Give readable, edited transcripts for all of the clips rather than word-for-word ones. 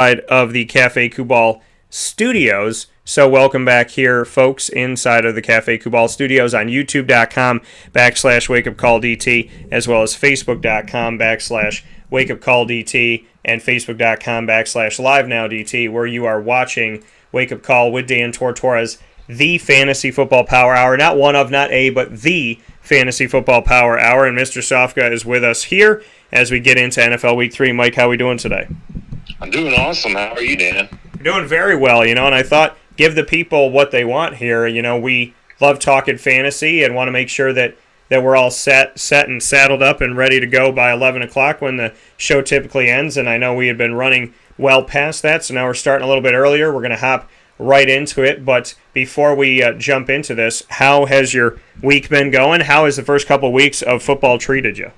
of the Cafe Kubal studios. So welcome back here, folks, inside of the Cafe Kubal studios on youtube.com backslash wake up call DT, as well as facebook.com backslash wake up call DT and facebook.com backslash live now DT, where you are watching Wake Up Call with Dan Tortora's the Fantasy Football Power Hour. Not one of, not a, but the Fantasy Football Power Hour. And Mr. Sofka is with us here as we get into NFL Week 3. Mike, how are we doing today? I'm doing awesome. How are you, Dan? Doing very well, and I thought give the people what they want here. We love talking fantasy and want to make sure that we're all set and saddled up and ready to go by 11 o'clock when the show typically ends. And I know we had been running well past that, so now we're starting a little bit earlier. We're going to hop right into it. But before we jump into this, how has your week been going? How has the first couple of weeks of football treated you?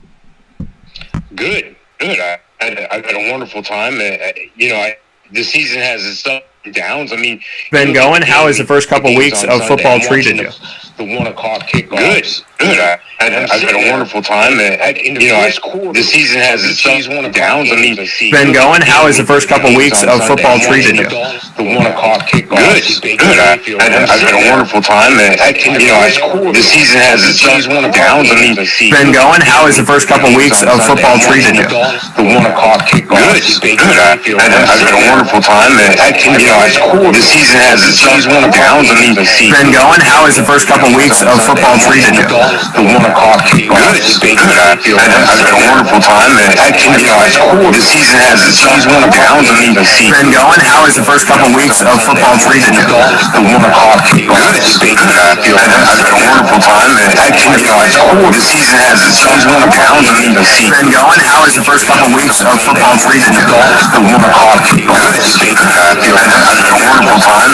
Good. I've had a wonderful time. The season has its ups and downs. I mean, been going. How has the first couple of weeks of football treated you? The 1 o'clock kickoffs. Good. I've had a wonderful time. The season has its ups and downs. I mean, been going. How has the first couple of weeks of football treated you? The 1 o'clock kickoffs. Good. I've had a wonderful time. The season has its ups and downs. I mean, been going. How has the first couple of weeks of football treated you? The 1 o'clock kickoffs. Good. I've had a wonderful time. The season has its ups and downs. I mean, been going. How has the first couple of weeks of football treated you? The 1 o'clock kickoffs. Good. I've had a wonderful time. The season has its ups and downs. I mean, been going. How has the first couple of weeks of football treated you? The 1 o'clock kickoffs. Good. I've had a wonderful time. The season has its ups and downs. I mean, been going. How has the first couple of weeks of football treated you? The 1 o'clock kickoffs. Good. I've had a wonderful time.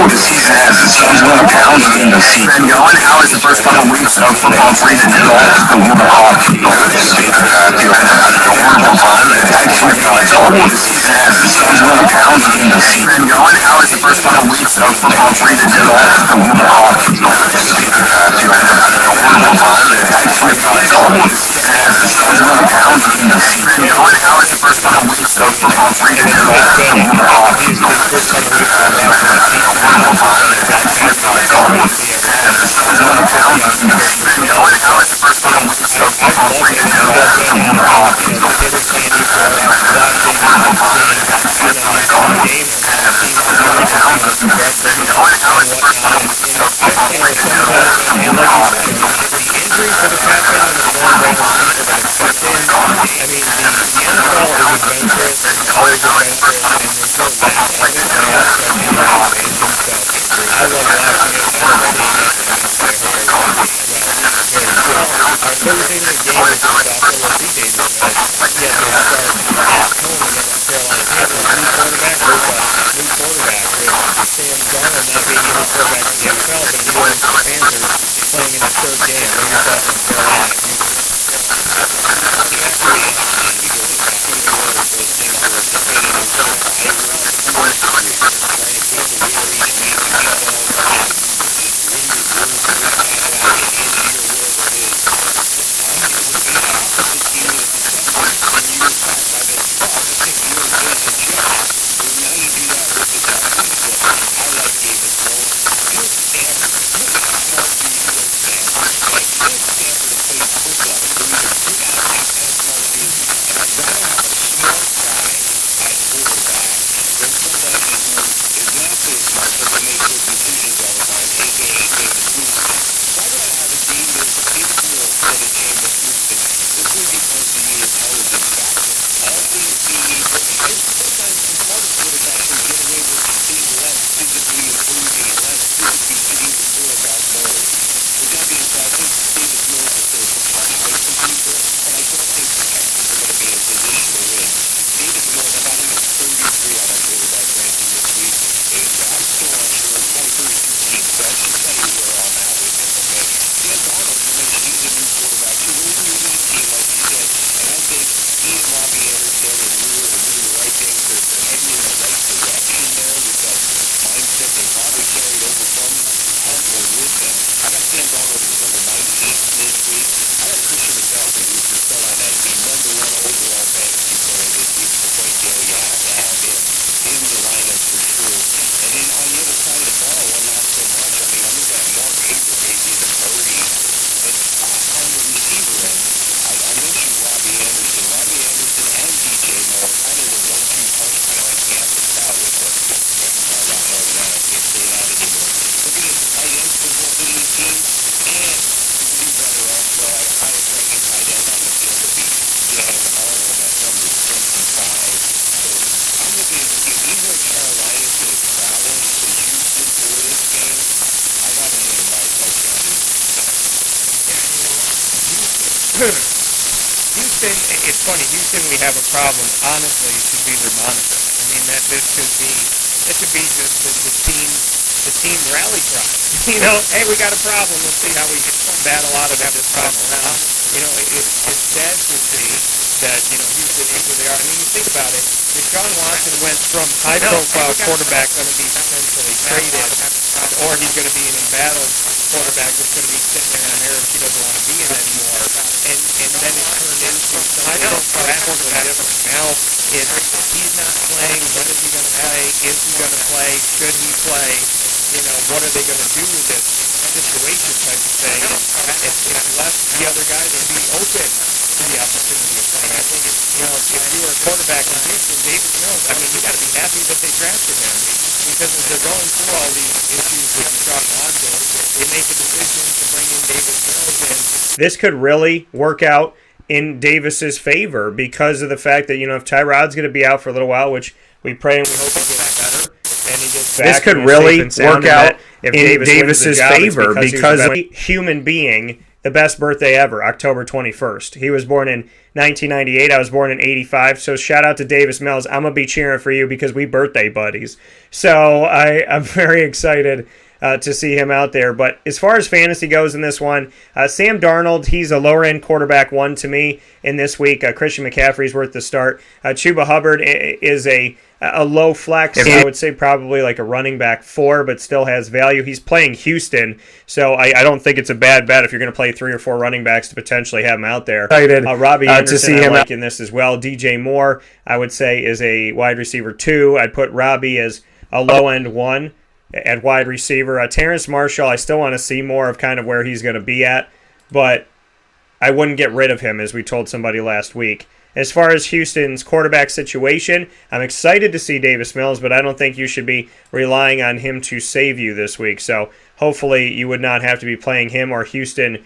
The season has its ups and downs. I mean, been going. How has the first couple of weeks of football treated you? The 1 o'clock kickoffs. Good. I've had a wonderful time. The season has its ups and downs. I mean, been going. How has the first couple of weeks of football treated you? The 1 o'clock kickoffs. Good. I've had a wonderful time. The season has its ups and downs. I mean, been going. How has the first couple of weeks of football treated you? The 1 o'clock kickoffs. Good. I've had a wonderful time. The season has its ups and downs. I mean, been going. How has the first couple of weeks of football treated you? The 1 o'clock kickoffs. Good. I've had a wonderful time. The season has its ups and downs. I mean, been going. How has the first couple of weeks of football treated you? The 1 o'clock kickoffs. Good. I've had a wonderful time. The season has its ups and downs. I mean, been going. How has the first couple of weeks of football treated you? The 1 o'clock kickoffs. Good. I've had a wonderful time. The season has its ups and downs. I mean, been going. How has the first couple of weeks of football treated you? Good. I've had a wonderful time. The season has its ups and downs. I mean, been going. How has the first couple of weeks of football treated you? How has the first couple of weeks of football treated you? How has the first couple of weeks of football treated you? How has the first couple of weeks of football treated you? he was in LA beating Houston for this game. I got me and Michael getting ready for Houston. Houston, it's funny. Houston, we have a problem. Honestly, it should be their mantra. I mean, that this should be just the team rally cry. Hey, we got a problem. Let's see how we battle out of this problem. It's sad to see that Houston is where they are. I mean, you think about it. Deshaun Watson went from quarterback going to be potentially traded, or he's going to be an embattled quarterback that's going to be sitting there in America. He doesn't want to be in anymore, and then it turned into battles of everything. Is not playing? When is he going to play? Is he going to play? Should he play? What are they going to do in this situation type of thing? And it's left the other guys to be open for the opportunities. I mean, I think it's if you were a quarterback on Houston, Davis Mills. I mean, you got to be happy that they drafted him because as they're going through all these issues with Deshaun Watson, they make a decision to bring in Davis Mills, and this could really work out in Davis's favor because of the fact that if Tyrod's going to be out for a little while, which we pray and we hope he gets better and he gets back. This could really work out in Davis's favor because of a human being. The best birthday ever, October 21st. He was born in 1998. I was born in 85. So shout out to Davis Mills. I'm going to be cheering for you because we birthday buddies. So I'm very excited to see him out there. But as far as fantasy goes in this one, Sam Darnold, he's a lower end quarterback one to me in this week. Christian McCaffrey's worth the start. Chuba Hubbard is a low flex. I would say probably like a running back 4, but still has value. He's playing Houston, so I don't think it's a bad bet if you're going to play 3 or 4 running backs to potentially have him out there. Excited Robbie Anderson, to see him like in this as well. DJ Moore, I would say, is a wide receiver 2. I'd put Robbie as a low end 1 at wide receiver. Terrace Marshall, I still want to see more of kind of where he's going to be at, but I wouldn't get rid of him, as we told somebody last week. As far as Houston's quarterback situation, I'm excited to see Davis Mills, but I don't think you should be relying on him to save you this week. So hopefully you would not have to be playing him or Houston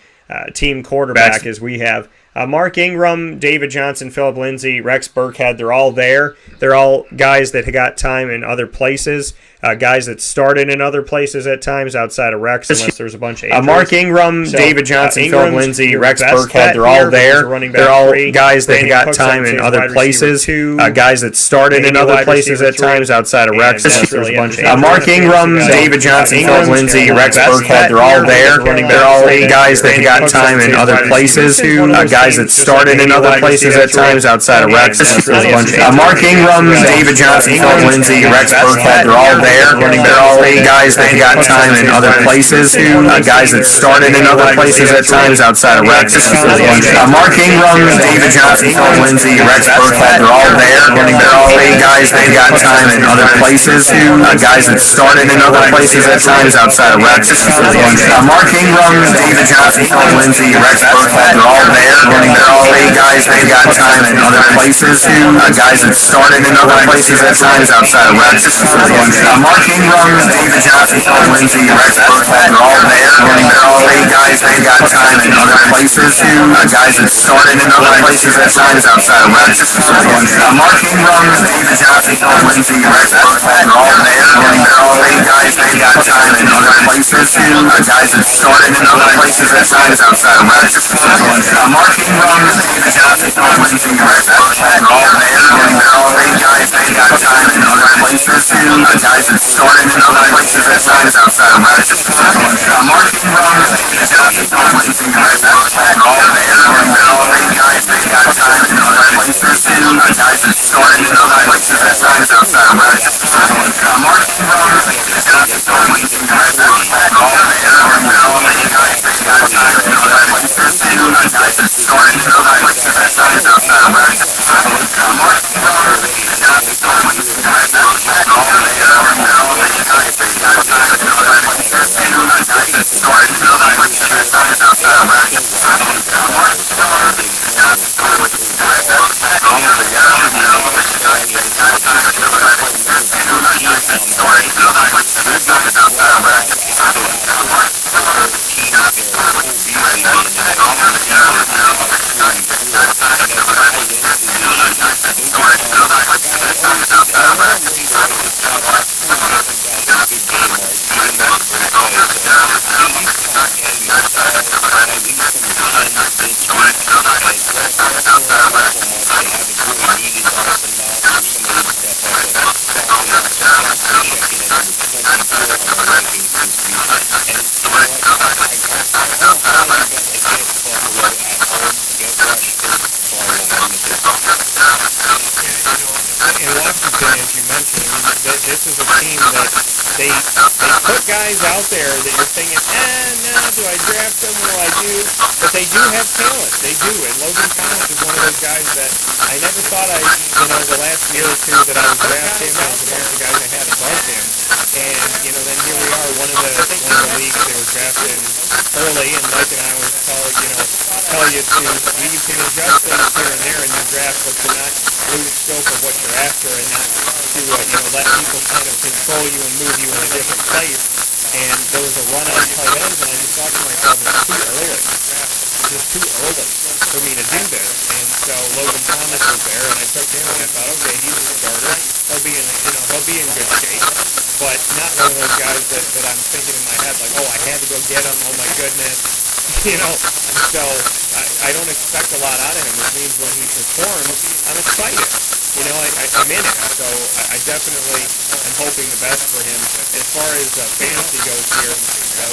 team quarterback as we have. Mark Ingram, David Johnson, Philip Lindsay, Rex Burkhead, they're all there. They're all guys that got time in other places, guys that started in other places at times outside of Rex, unless there's a bunch of injuries. Mark Ingram, David Johnson, Philip Lindsay, Rex Burkhead, they're all there. They're all guys that got time in other places, guys that started in other places at times outside of Rex, unless there's a bunch of injuries. Mark Ingram, David Johnson, Philip Lindsay, Rex Burkhead, they're all there. They're all guys that got time in other places, guys that started in other places at times outside of Rex. Mark Ingram, David Johnson, Philip Lindsay, Rex Burkhead, they're all there. They're all guys that got time in other places, guys that started in other places at times outside of Rex. Mark Ingram, David Johnson, Philip Lindsay, Rex Burkhead, they're all there. They're all guys that got time in other places, guys that started in other places at times outside of Rex. Mark Ingram, David Johnson, Philip Lindsay, Rex Burkhead, they're all there. They're all guys that got time in other places, guys that started in other places at times outside of Rex. Mark Ingram, David Johnson, Philip Lindsay, Rex Burkhead, they're all there. They're all guys that got time in other places, guys that started in other places at times outside of Rex. Mark Ingram, David Johnson, Philip Lindsay, Rex Burkhead, they're all there. They're all guys that got time in other places, guys that started in other places at times outside of Rex. Mark Ingram, David Johnson, Philip Lindsay, Rex Burkhead, they're all there. They're all guys that got time in other places, guys that started in other places at times outside of Rex. Mark Ingram, David Johnson, Philip Lindsay, Rex Burkhead, they're all there. They're all guys that got time in other places, guys that started in other places at times outside of Rex. Mark Ingram, David Johnson, Philip Lindsay, Rex Burkhead, they're all there. They're all guys that got time in other places, guys that started in other places at times outside of Rex. Mark Ingram, David Johnson, Philip put guys out there that you're thinking, no, do I draft them? Will I use? But they do have talent. They do. And Logan Thomas is one of those guys that I never thought the last year or two that I would draft him out there, guys ahead above him. And, then here we are, one of the teams in the league that drafted him early. And Mike and I always thought, you can adjust things here and there in your draft, but you're not doing the scope of what you're after enough to, let people kind of control you and move you in a different place. And there was a run on tight end that I talked to Mike about this too earlier in the draft. Just too early for me to do this. And so Logan Thomas was there, and I took him, and I thought, okay, he's a starter. He'll be in good shape. But not one of those guys that I'm thinking in my head like, oh, I had to go get him. Oh my goodness, So I don't expect a lot out of him, which means when he performs, I'm excited. I'm in it. So I definitely am hoping the best for him. As far as fantasy goes here, no.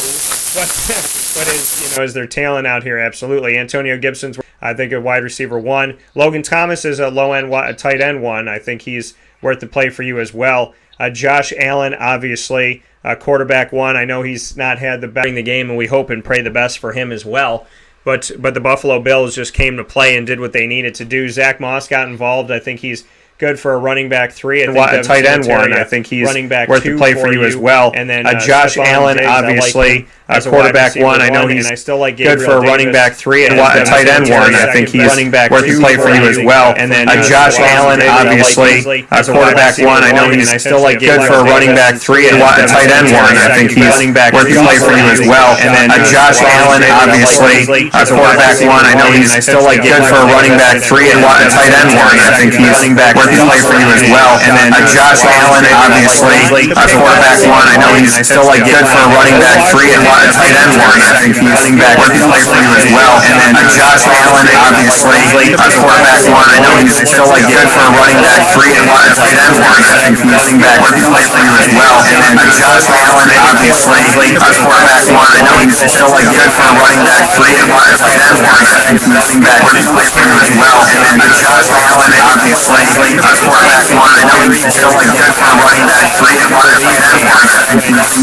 But is there talent out here? Absolutely. Antonio Gibson's, I think, a wide receiver 1. Logan Thomas is a low-end tight end 1. I think he's worth the play for you as well. Josh Allen, obviously, quarterback 1. I know he's not had the best in the game, and we hope and pray the best for him as well. But the Buffalo Bills just came to play and did what they needed to do. Zach Moss got involved. I think he's good for a running back 3. A tight end 1. I think he's running back worth the play for you as well. And then Josh Allen, obviously, as a quarterback 1. I know he's good for a running back 3. And a tight end 1. I think he's worth the play for you as well. And then Josh Allen, obviously, as a quarterback 1. I know he's good for a running back 3. And a tight end 1. I think he's worth the play for you as well. And then Josh Allen, obviously, as a quarterback 1. I know he's good for a running back 3. And a tight end 1. I think he's worth the play for you as well. And then Josh Allen, obviously, as quarterback 1. I know he's good for a running back 3. And a tight end 1. I think he's worth the play for you as well. And then Josh Allen, obviously, as quarterback 1. I know he's good for a running back 3. And a tight end 1. I think he's worth the play for you as well. And then Josh Allen, obviously, as quarterback 1. I know he's good for a running back 3. And a tight end 1. I think he's worth the play for you as well. And then Josh Allen, obviously, as quarterback 1. I know he's good for a running back 3. And a tight end 1. I think he's worth the play for you as well. And then Josh Allen, obviously, as quarterback 1. I know he's good for a running back 3. And a tight end 1. I think he's worth the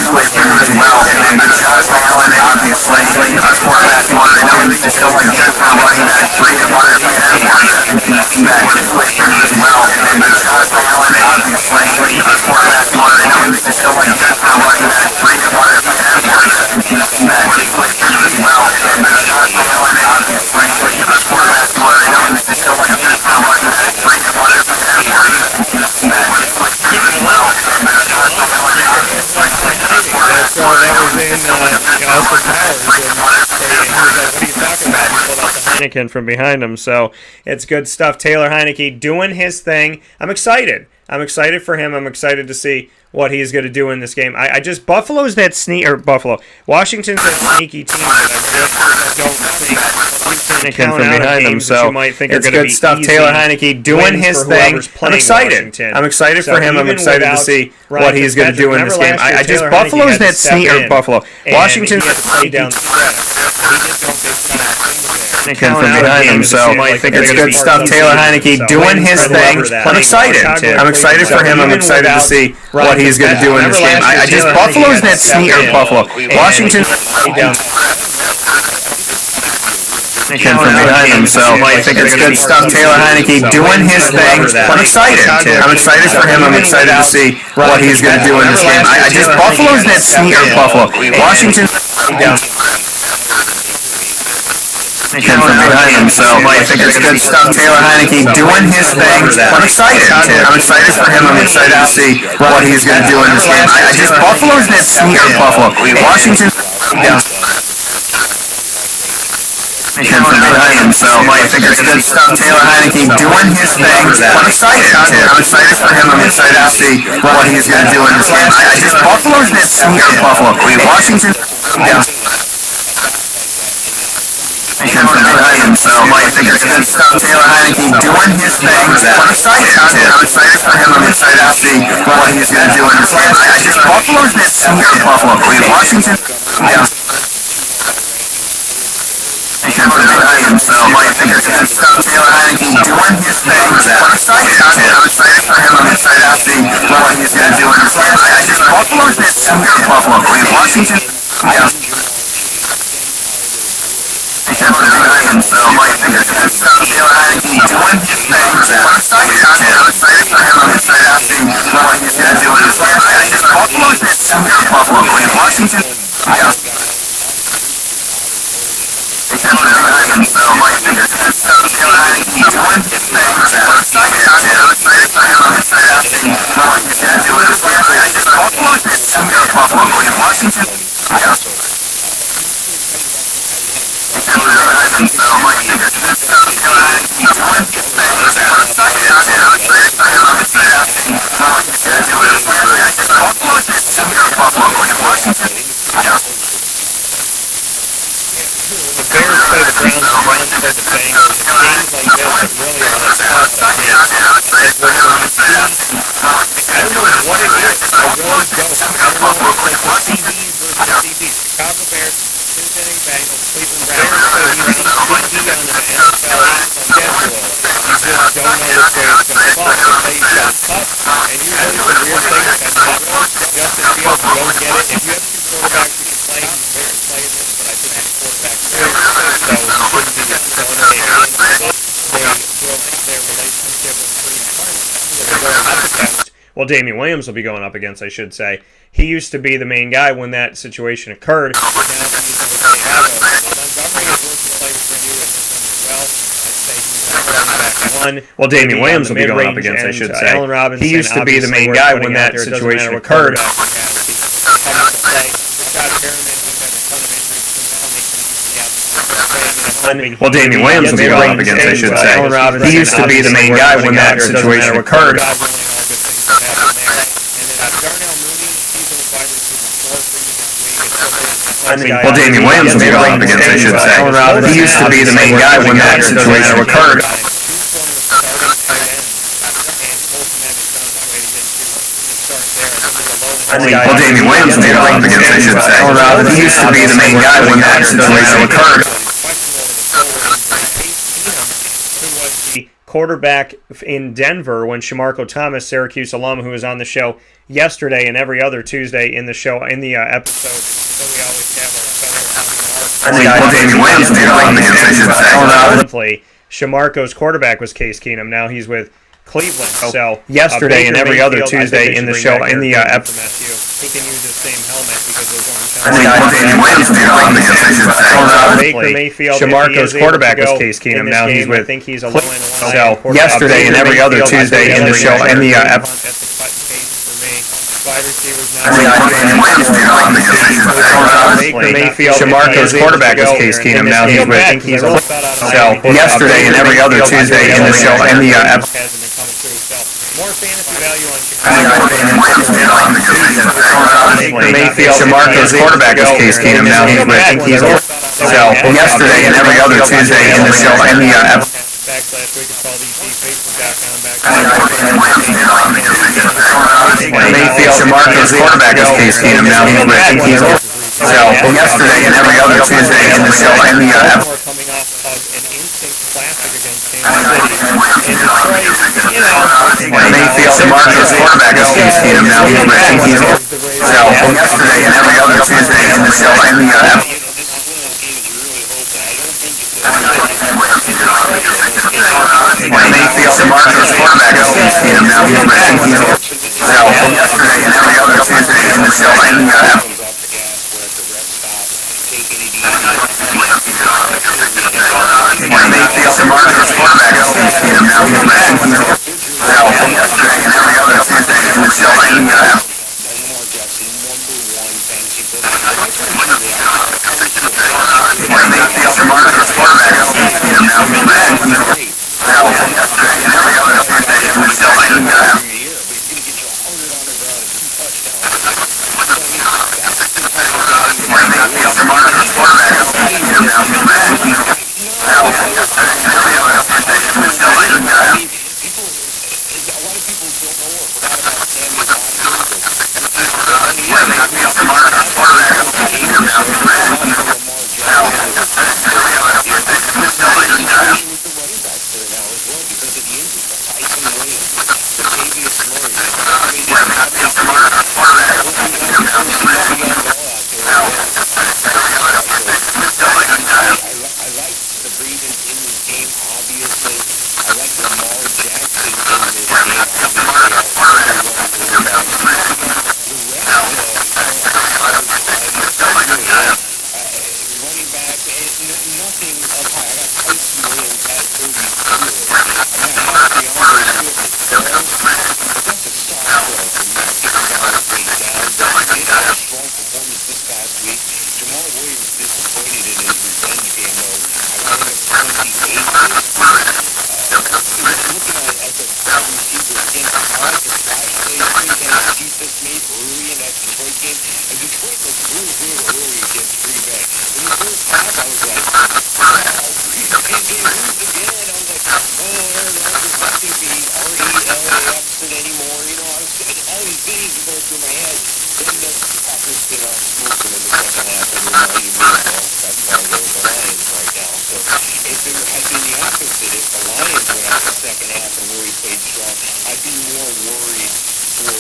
play for you as well. And then Josh Allen, obviously, as quarterback 1. I know he's good for a running back 3. And a tight end 1. I think he's worth the play for you as well. And then Josh Allen, obviously, as quarterback 1. I know he's good for a running back 3. And a tight end 1. I think he's worth the play for you as well. And then Josh Allen, obviously, as quarterback 1. I know he's good for a running back 3. And a tight end 1. Heineken from behind him, so it's good stuff. Taylor Heineke doing his thing. I'm excited for him. I'm excited to see what he's going to do in this game. Buffalo's that Washington's that sneaky team Heineken from behind him, so it's good stuff. Taylor Heineke doing his thing. I'm excited. I'm excited for him. I'm excited to see what he's going to do in this game. Buffalo's that sneaky Washington's that sneaky Heineken from behind him, so it's good stuff. Taylor Heineke doing his thing. I'm excited. I'm excited for him. I'm excited to see what he's going to do in this game. Buffalo's that sneaky Washington Heineken from behind him, so it's good stuff. Taylor Heineke doing his thing. I'm excited. I'm excited for him. I'm excited to see what he's going to do in this game. Buffalo's that sneaky Washington Heineken from behind him, so it's good stuff. Taylor Heineke doing his thing. I'm excited. I'm excited for him. I'm excited to see what he's going to do in this game. Buffalo's that sneaky Washington Heineken from behind him, so it's good stuff. Taylor Heineke doing his thing. I'm excited. I'm excited for him. I'm excited to see what he's going to do in this game. Buffalo's that sneaky Washington Heineken from behind him, so it's good stuff. Taylor Heineke doing his thing. I'm excited. I'm excited for him. I'm excited to see what he's going to do in this game. Buffalo's that sneaky Washington Heineken from behind him, so it's good stuff. Taylor Heineke doing his thing. I'm excited. I'm excited for him. I'm excited to see what he's going to do in this game. Buffalo Washington, and so I figured that you know how to keep doing, and decided to what I was going to do is I just Buffalo's this Buffalo in Washington, and so I figured that you know how to keep doing, and decided what I was going to do is I just Buffalo's this Buffalo in Washington, and so I figured that you know how to keep doing, and decided what I was going to do is I just Buffalo's this Buffalo in Washington. Well, Damian Williams will be going up against, I should say. He used to be the main guy when that situation occurred. Well, Damian Williams will be going up against, I should say. Allen Robinson, he used to be the main guy when that situation occurred. Well, Damian Williams will be going up against, I should say. Allen Robinson, He used to be the main guy when that situation occurred. Well, Damian Williams will be going up against, I should say. He used to be the main guy when that situation occurred. Well, Damian Williams will be going up against, I should say. He used to be the main guy when that situation occurred. Quarterback in Denver when Shamarko Thomas, Syracuse alum, who was on the show yesterday and every other Tuesday in the show in the episode. Well, Damian Williams will be going up against, I should say. Shamarko's quarterback was Case Keenum. Now he's with Cleveland. So yesterday and every other Tuesday in the show in the episode. He can use his same helmet because they're going to. Well, Damian Williams will be going up against, I should say. Baker Mayfield. Shamarko's quarterback was Case Keenum. Now he's with Cleveland. So yesterday and every other Tuesday in the show in the episode. Baker Mayfield. Shamarko's quarterback was Case Keenum. Now he's with. So yesterday and every other Tuesday in the show in the episode. More fantasy value on Baker Mayfield. Shamarko's quarterback was Case Keenum. Now he's with. So yesterday and every other Tuesday in the show in the episode. Mayfield. Shamarko's quarterback was Case Keenum. Now he's with. So yesterday and every other Tuesday in the show in the episode. Mayfield. Shamarko's quarterback was Case Keenum. Now he's with. So yesterday and every other Tuesday in the show in the episode. Mayfield. Shamarko's quarterback was Case Keenum. Now he's with. So yesterday and every other Tuesday in the show in the episode. Mayfield. Shamarko's quarterback was Case Keenum. Now he's with. So yesterday and every other Tuesday in the show in the episode. Mayfield. Shamarko's quarterback was Case Keenum. Now he's with. So yesterday and every other Tuesday in the show in the episode. this week early in that Detroit game. And Detroit was really good early against Green Bay. In the first half, I was like, Green Bay can't lose again. I was like, they're not going to beat RELA Upton anymore. You know, I was thinking, oh, you beat it, you go to Miami. Then the offense did a little bit of the second half, and the Lions did the Lions wiped out. So it's interesting the opposite as the Lions went in the second half and really played strong. I'd be more worried for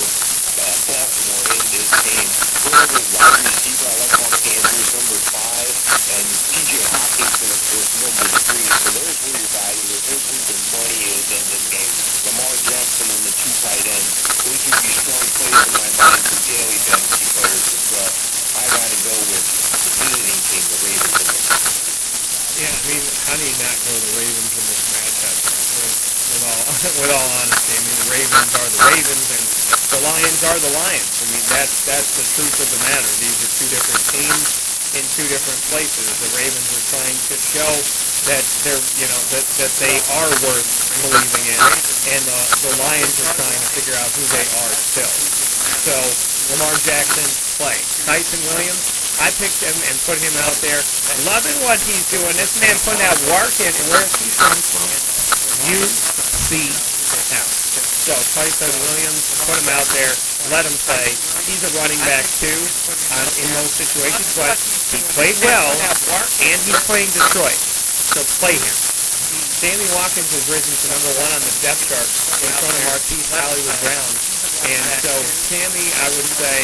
Baltimore in this game. They're the wide receiver. I don't know if Andrews number 5 and TJ Hawkinson, of course, number 3. So there's where your value is. There's where your money is in this game. Lamar Jackson and the 2 tight ends. Those should be strong players. I mentioned Daly's fantasy players as well. I got to go with Kennedy taking the Ravens in this one. Yeah, I mean, how do you not go the Ravens in this matchup? With all honesty, I mean, the Ravens are the Ravens and the Lions are the Lions. I mean, that's the truth of the matter. These are two different teams in two different places. The Ravens are trying to show that they're, that they are worth believing in, and the Lions are trying to figure out who they are still. So Lamar Jackson playing. Tyson Williams, I picked him and put him out there. Loving what he's doing. This man putting that work in. Where is he from? UCF. So Tyson Williams, put him out there. Let him play. He's a running back too in most situations, but he played well, and he's playing Detroit. So play him. Sammy Watkins has risen to number 1 on the depth chart in front of Marquise Hollywood Brown. And so Sammy, I would say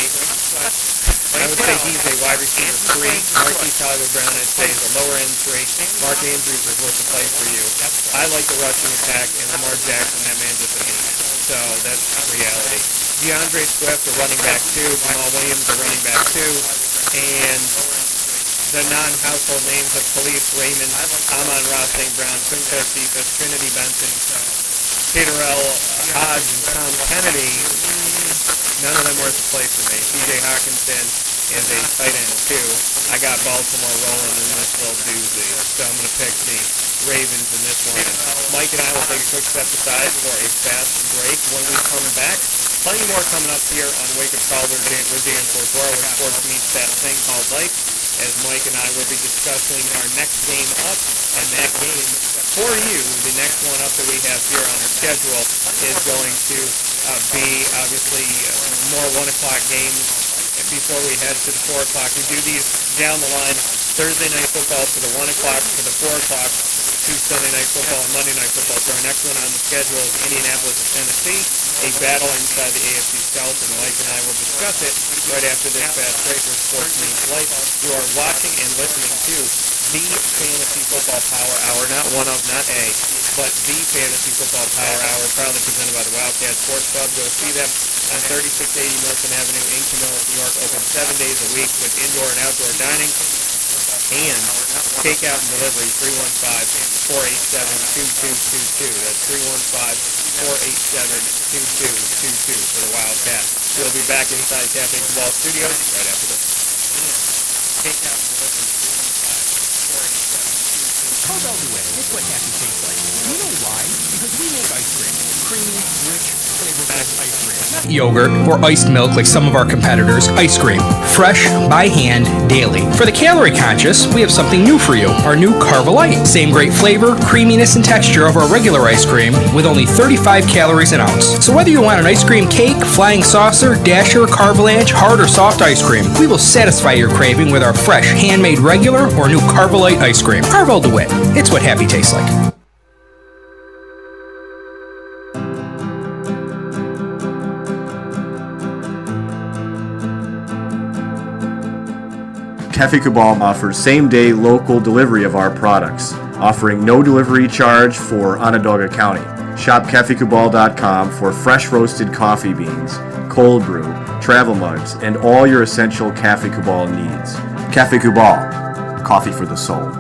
he's a wide receiver 3. Marquise Hollywood Brown, I'd say, is a lower end 3. Mark Andrews is a good play for you. I like the rushing attack, and Lamar Jackson, that man just elite. So that's reality. DeAndre Swift, the running back 2. Jamal Williams, the running back 2. And the non-household names of Khalif Raymond, Amon-Ra St. Brown, Tunja Cephas, Trinity Benson, Taterell Hodge, and Tom Kennedy. None of them worth a play for me. TJ Hawkinson is a tight end too. I got Baltimore rolling in this little doozy, so I'm going to pick the Ravens in this one. And Mike and I will take a quick step aside for a fast break. When we come back, plenty more coming up here on Wake Up Calls. We're Dan Tortora. Sports meets that thing called life, as Mike and I will be discussing our next game up, and that game for you, the next one up that we have here on the schedule is going to be obviously more 1 o'clock games. Before we head to 4 o'clock, we do these down the line. Thursday night football for the 1 o'clock, for the 4 o'clock, the 2 Sunday night football and Monday night football. So our next one on the schedule is Indianapolis, Tennessee, a battle inside the AFC South, and Mike and I will discuss it right after this fast break from Sports Meets Life. You are watching and listening to the Fantasy Football Power Hour, not one of, not a, but the Fantasy Football Power Hour, proudly presented by the Wildcat Sports Pub. Go see them on 3680 Milton Avenue in Camillus, New York, open 7 days a week with indoor and outdoor dining and takeout and delivery. 315-487-2222. That's 315-487-2222 for the Wildcats. We'll be back inside Cafe Cabal Studios right after this. Takeout and delivery, 315-487-2222. Oh, no, Lewis, guess what happy tastes like? You know why? Because we make ice cream. Creamy, rich, flavor-packed ice cream. Not yogurt or iced milk like some of our competitors. Ice cream. Fresh, by hand, daily. For the calorie conscious, we have something new for you. Our new Carvalite. Same great flavor, creaminess, and texture of our regular ice cream with only 35 calories an ounce. So whether you want an ice cream cake, flying saucer, dasher, carvalanche, hard or soft ice cream, we will satisfy your craving with our fresh, handmade regular or new Carvalite ice cream. Carvel DeWitt. It's what happy tastes like. Cafe Cabal offers same-day local delivery of our products, offering no delivery charge for Onondaga County. Shop cafecabal.com for fresh roasted coffee beans, cold brew, travel mugs, and all your essential Cafe Cabal needs. Cafe Cabal, coffee for the soul.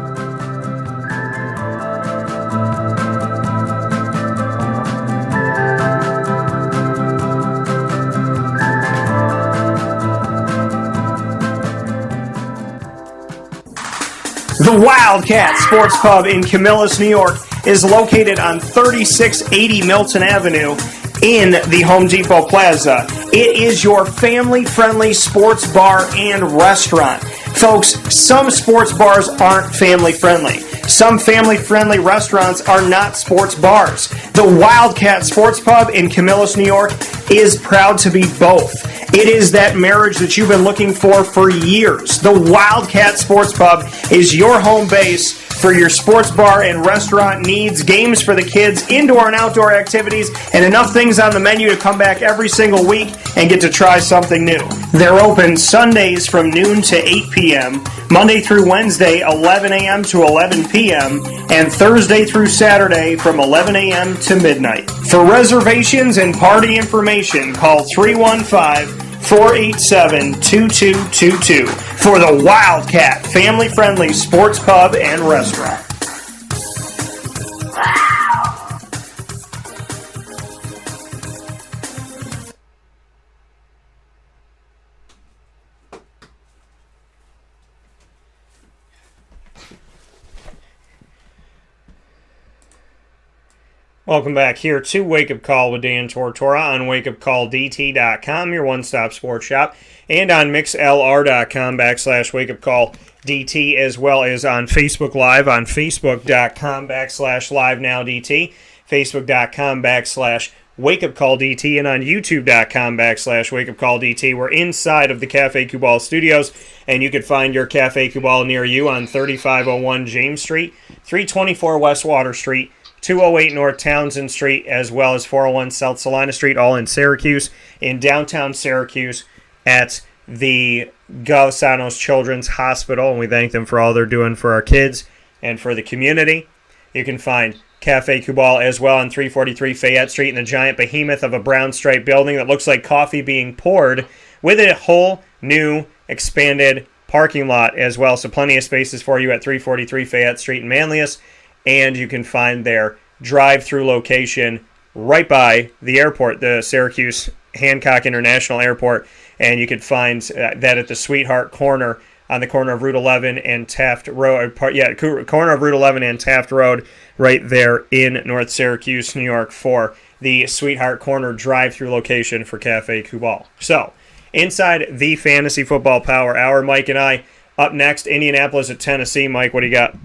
The Wildcat Sports Pub in Camillus, New York is located on 3680 Milton Avenue in the Home Depot Plaza. It is your family-friendly sports bar and restaurant. Folks, some sports bars aren't family-friendly. Some family-friendly restaurants are not sports bars. The Wildcat Sports Pub in Camillus, New York is proud to be both. It is that marriage that you've been looking for years. The Wildcat Sports Pub is your home base for your sports bar and restaurant needs, games for the kids, indoor and outdoor activities, and enough things on the menu to come back every single week and get to try something new. They're open Sundays from noon to 8 p.m., Monday through Wednesday, 11 a.m. to 11 p.m., and Thursday through Saturday from 11 a.m. to midnight. For reservations and party information, call 315-487-2222 for the Wildcat family-friendly sports pub and restaurant. Welcome back here to Wake Up Call with Dan Tortora on wakeupcalldt.com, your one-stop sports shop, and on mixlr.com/wakeupcalldt, as well as on Facebook Live on facebook.com/livenowdt, facebook.com/wakeupcalldt, and on youtube.com/wakeupcalldt. We're inside of the Cafe Kubal studios, and you can find your Cafe Kubal near you on 3501 James Street, 324 West Water Street, 208 North Townsend Street, as well as 401 South Salina Street, all in Syracuse, in downtown Syracuse at the Galisanos Children's Hospital, and we thank them for all they're doing for our kids and for the community. You can find Cafe Kubal as well on 343 Fayette Street in the giant behemoth of a brown stripe building that looks like coffee being poured, with a whole new expanded parking lot as well, so plenty of spaces for you at 343 Fayette Street in Manlius. And you can find their drive-through location right by the airport, the Syracuse Hancock International Airport. And you can find that at the Sweetheart Corner on the corner of Route 11 and Taft Road. Corner of Route 11 and Taft Road right there in North Syracuse, New York, for the Sweetheart Corner drive-through location for Cafe Kubal. So, inside the Fantasy Football Power Hour, Mike and I up next, Indianapolis at Tennessee. Mike, what do you got?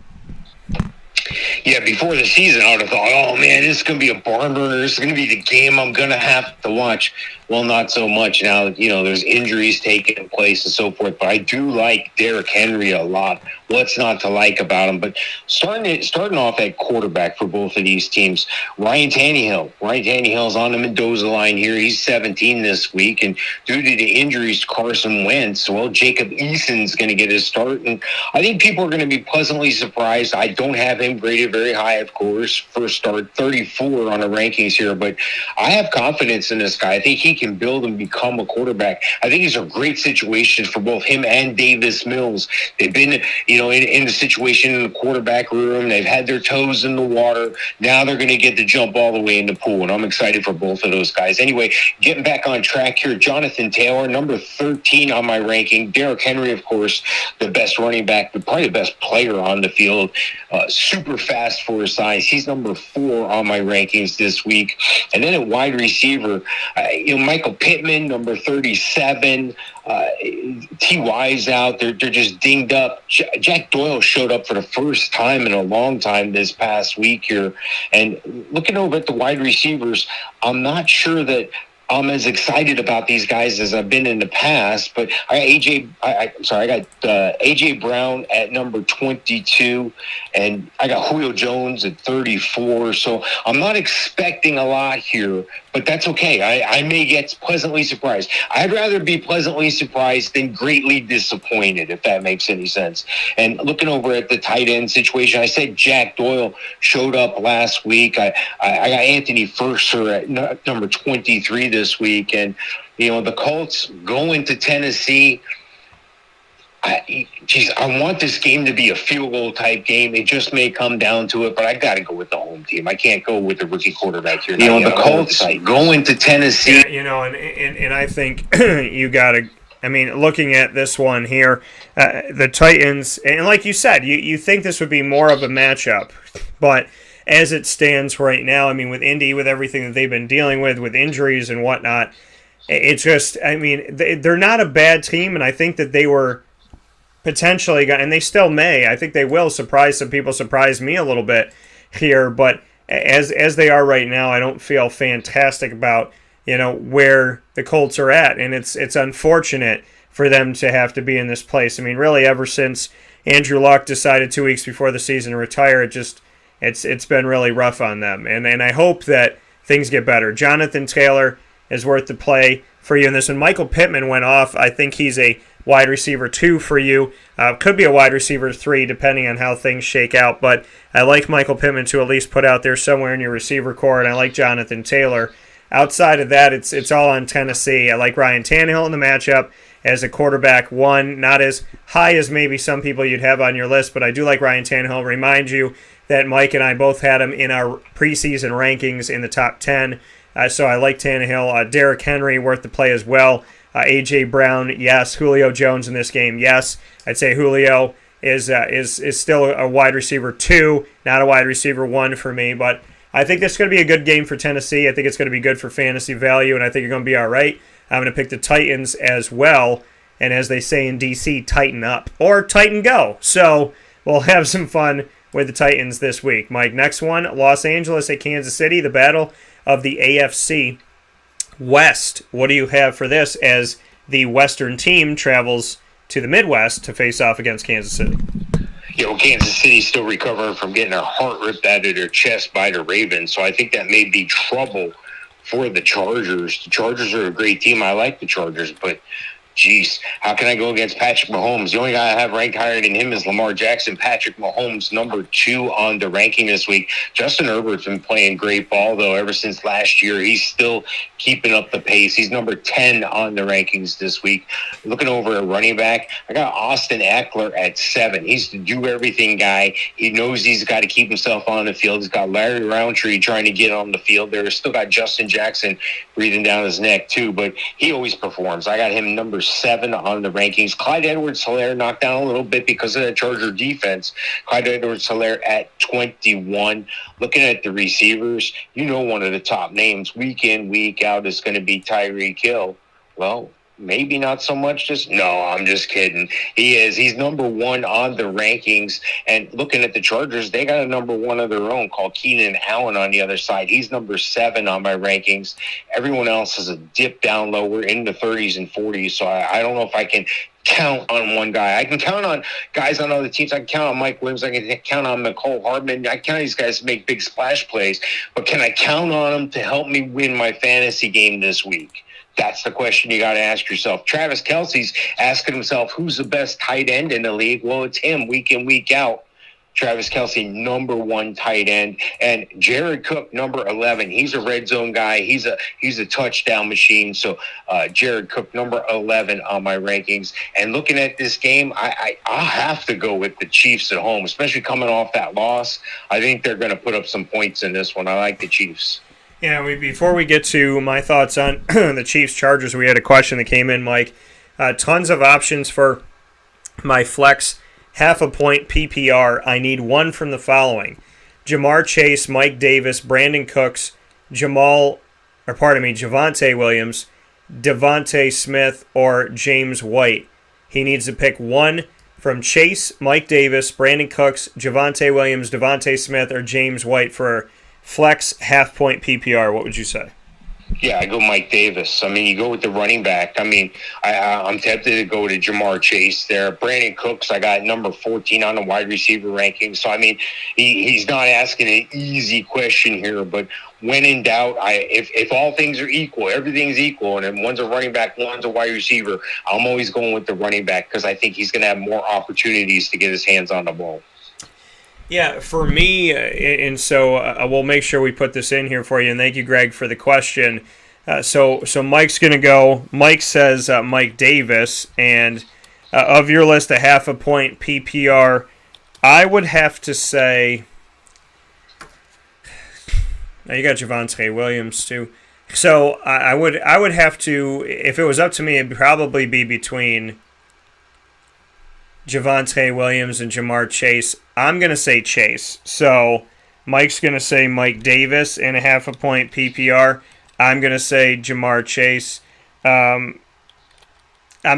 Yeah, before the season, I would have thought, oh, man, this is going to be a barn burner. This is going to be the game I'm going to have to watch. Well, not so much now. You know, there's injuries taking place and so forth. But I do like Derrick Henry a lot. What's not to like about him? But starting off at quarterback for both of these teams, Ryan Tannehill. Ryan Tannehill's on the Mendoza line here. He's 17 this week. And due to the injuries to Carson Wentz, well, Jacob Eason's going to get his start. And I think people are going to be pleasantly surprised. I don't have him graded very high, of course. First start, 34 on the rankings here. But I have confidence in this guy. I think he can build and become a quarterback. I think these are great situations for both him and Davis Mills. They've been, in the situation in the quarterback room. They've had their toes in the water. Now they're going to get to jump all the way in the pool, and I'm excited for both of those guys. Anyway, getting back on track here, Jonathan Taylor, number 13 on my ranking. Derrick Henry, of course, the best running back, but probably the best player on the field. Super fast for his size. He's number 4 on my rankings this week. And then at wide receiver, Michael Pittman, number 37. T.Y.'s out. They're just dinged up. Jack Doyle showed up for the first time in a long time this past week here. And looking over at the wide receivers, I'm not sure that I'm as excited about these guys as I've been in the past, but I got A.J. Brown at number 22, and I got Julio Jones at 34, so I'm not expecting a lot here, but that's okay. I may get pleasantly surprised. I'd rather be pleasantly surprised than greatly disappointed, if that makes any sense. And looking over at the tight end situation, I said Jack Doyle showed up last week. I got Anthony Furser at number 23 this week, and the Colts going to Tennessee. I want this game to be a field goal type game. It just may come down to it, but I got to go with the home team. I can't go with the rookie quarterback here. The Colts going to Tennessee. Yeah, and I think you got to. I mean, looking at this one here, the Titans, and like you said, you think this would be more of a matchup, but as it stands right now. I mean, with Indy, with everything that they've been dealing with injuries and whatnot, it's just, I mean, they're not a bad team, and I think that they were potentially, and they still may, I think they will surprise some people, surprise me a little bit here, but as they are right now, I don't feel fantastic about, where the Colts are at, and it's unfortunate for them to have to be in this place. I mean, really, ever since Andrew Luck decided 2 weeks before the season to retire, it's been really rough on them, and I hope that things get better. Jonathan Taylor is worth the play for you in this one. Michael Pittman went off. I think he's a wide receiver 2 for you. Could be a wide receiver 3 depending on how things shake out, but I like Michael Pittman to at least put out there somewhere in your receiver core, and I like Jonathan Taylor. Outside of that, it's all on Tennessee. I like Ryan Tannehill in the matchup as a quarterback 1, not as high as maybe some people you'd have on your list, but I do like Ryan Tannehill. Remind you that Mike and I both had him in our preseason rankings in the top 10, so I like Tannehill. Derrick Henry worth the play as well. A.J. Brown, yes. Julio Jones in this game, yes. I'd say Julio is still a wide receiver 2, not a wide receiver 1 for me, but I think this is going to be a good game for Tennessee. I think it's going to be good for fantasy value, and I think you're going to be all right. I'm going to pick the Titans as well, and as they say in D.C., tighten up, or tighten go. So we'll have some fun with the Titans this week. Mike, next one, Los Angeles at Kansas City, the battle of the AFC West. What do you have for this as the Western team travels to the Midwest to face off against Kansas City? Kansas City's still recovering from getting their heart ripped out of their chest by the Ravens, so I think that may be trouble for the Chargers. The Chargers are a great team. I like the Chargers, but geez, how can I go against Patrick Mahomes? The only guy I have ranked higher than him is Lamar Jackson. Patrick Mahomes, number 2 on the ranking this week. Justin Herbert's been playing great ball, though, ever since last year. He's still keeping up the pace. He's number 10 on the rankings this week. Looking over at running back, I got Austin Eckler at 7. He's the do-everything guy. He knows he's got to keep himself on the field. He's got Larry Roundtree trying to get on the field. There's still got Justin Jackson breathing down his neck, too, but he always performs. I got him number 7 on the rankings. Clyde Edwards-Helaire knocked down a little bit because of that Charger defense. Clyde Edwards-Helaire at 21. Looking at the receivers, one of the top names week in, week out is going to be Tyreek Hill. Well, maybe not so much. I'm just kidding. He is. He's number 1 on the rankings. And looking at the Chargers, they got a number 1 of their own called Keenan Allen on the other side. He's number 7 on my rankings. Everyone else has a dip down low. We're in the 30s and 40s. So I don't know if I can count on one guy. I can count on guys on other teams. I can count on Mike Williams. I can count on McCole Hardman. I can count on these guys to make big splash plays. But can I count on them to help me win my fantasy game this week? That's the question you got to ask yourself. Travis Kelce's asking himself, who's the best tight end in the league? Well, it's him week in, week out. Travis Kelce, number 1 tight end. And Jared Cook, number 11. He's a red zone guy. He's a touchdown machine. So Jared Cook, number 11 on my rankings. And looking at this game, I'll have to go with the Chiefs at home, especially coming off that loss. I think they're going to put up some points in this one. I like the Chiefs. Yeah, before we get to my thoughts on the Chiefs-Chargers, we had a question that came in, Mike. Tons of options for my flex half-a-point PPR. I need one from the following: Jamar Chase, Mike Davis, Brandon Cooks, Javonte Williams, Devontae Smith, or James White. He needs to pick one from Chase, Mike Davis, Brandon Cooks, Javonte Williams, Devontae Smith, or James White for flex half-point PPR. What would you say? Yeah, I go Mike Davis. I mean, you go with the running back. I mean, I'm tempted to go to Jamar Chase there. Brandon Cooks, I got number 14 on the wide receiver ranking. So, I mean, he's not asking an easy question here. But when in doubt, if all things are equal, everything's equal, and then one's a running back, one's a wide receiver, I'm always going with the running back because I think he's going to have more opportunities to get his hands on the ball. Yeah, for me, and so we'll make sure we put this in here for you, and thank you, Greg, for the question. So Mike's going to go. Mike says Mike Davis, and of your list, a half-a-point PPR, I would have to say, now you got Javonte Williams, too. So I would have to, if it was up to me, it'd probably be between Javonte Williams and Jamar Chase. I'm going to say Chase. So Mike's going to say Mike Davis in a half a point PPR. I'm going to say Jamar Chase. I'm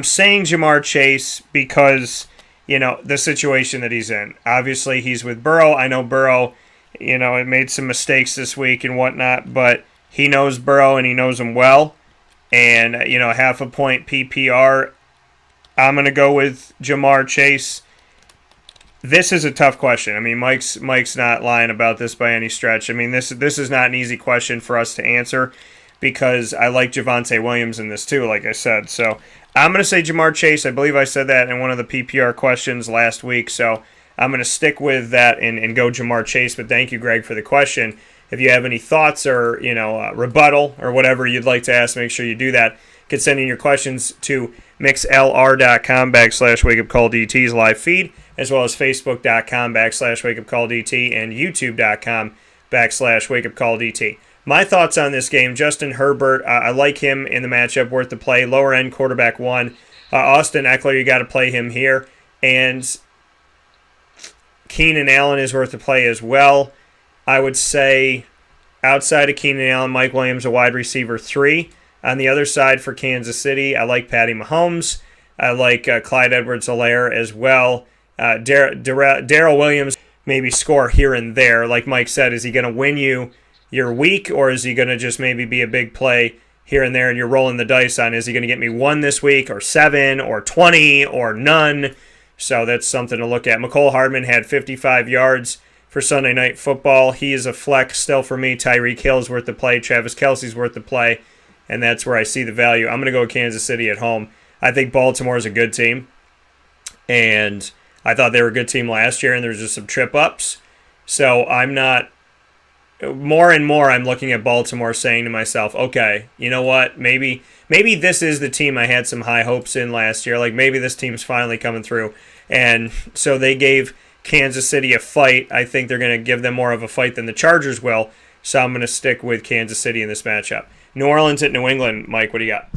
saying Jamar Chase because, the situation that he's in. Obviously, he's with Burrow. I know Burrow, made some mistakes this week and whatnot, but he knows Burrow and he knows him well. And, half a point PPR, I'm going to go with Jamar Chase. This is a tough question. I mean, Mike's not lying about this by any stretch. I mean, this is not an easy question for us to answer because I like Javonte Williams in this too, like I said. So I'm going to say Jamar Chase. I believe I said that in one of the PPR questions last week. So I'm going to stick with that and go Jamar Chase. But thank you, Greg, for the question. If you have any thoughts or, rebuttal or whatever you'd like to ask, make sure you do that. You can send in your questions to mixlr.com/wakeupcallDT's live feed, as well as facebook.com/wakeupcallDT and youtube.com/wakeupcallDT. My thoughts on this game, Justin Herbert, I like him in the matchup, worth the play. Lower end quarterback one. Austin Eckler, you got to play him here. And Keenan Allen is worth the play as well. I would say outside of Keenan Allen, Mike Williams, a wide receiver 3. On the other side for Kansas City, I like Patty Mahomes. I like Clyde Edwards-Helaire as well. Darrell Williams maybe score here and there. Like Mike said, is he going to win you your week, or is he going to just maybe be a big play here and there and you're rolling the dice on, is he going to get me 1 this week or 7 or 20 or none? So that's something to look at. Mecole Hardman had 55 yards for Sunday Night Football. He is a flex still for me. Tyreek Hill is worth the play. Travis Kelce's worth the play. And that's where I see the value. I'm going to go with Kansas City at home. I think Baltimore is a good team. And I thought they were a good team last year, and there's just some trip-ups. So I'm not... More and more I'm looking at Baltimore saying to myself, okay, you know what? Maybe this is the team I had some high hopes in last year. Like maybe this team's finally coming through. And so they gave Kansas City a fight. I think they're going to give them more of a fight than the Chargers will. So I'm going to stick with Kansas City in this matchup. New Orleans at New England. Mike, what do you got?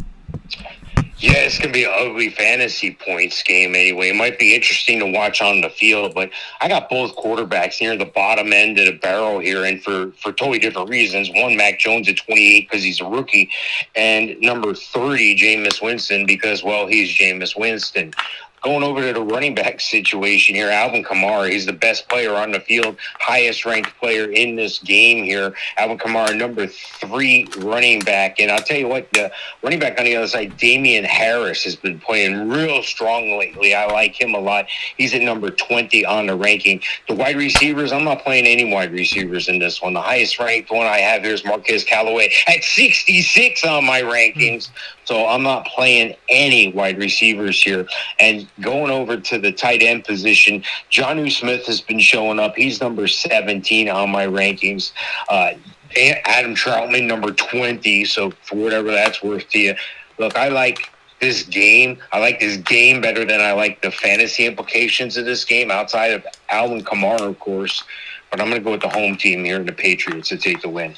Yeah, it's going to be an ugly fantasy points game anyway. It might be interesting to watch on the field, but I got both quarterbacks near the bottom end of the barrel here, and for totally different reasons. One, Mac Jones at 28 because he's a rookie, and number 30, Jameis Winston, because, well, he's Jameis Winston. Going over to the running back situation here, Alvin Kamara, he's the best player on the field, highest-ranked player in this game here. Alvin Kamara, number 3 running back. And I'll tell you what, the running back on the other side, Damian Harris, has been playing real strong lately. I like him a lot. He's at number 20 on the ranking. The wide receivers, I'm not playing any wide receivers in this one. The highest-ranked one I have here is Marquez Callaway at 66 on my rankings. So I'm not playing any wide receivers here. And going over to the tight end position, Jonnu Smith has been showing up. He's number 17 on my rankings. Adam Troutman, number 20. So for whatever that's worth to you. Look, I like this game. I like this game better than I like the fantasy implications of this game outside of Alvin Kamara, of course. But I'm going to go with the home team here, the Patriots, to take the win.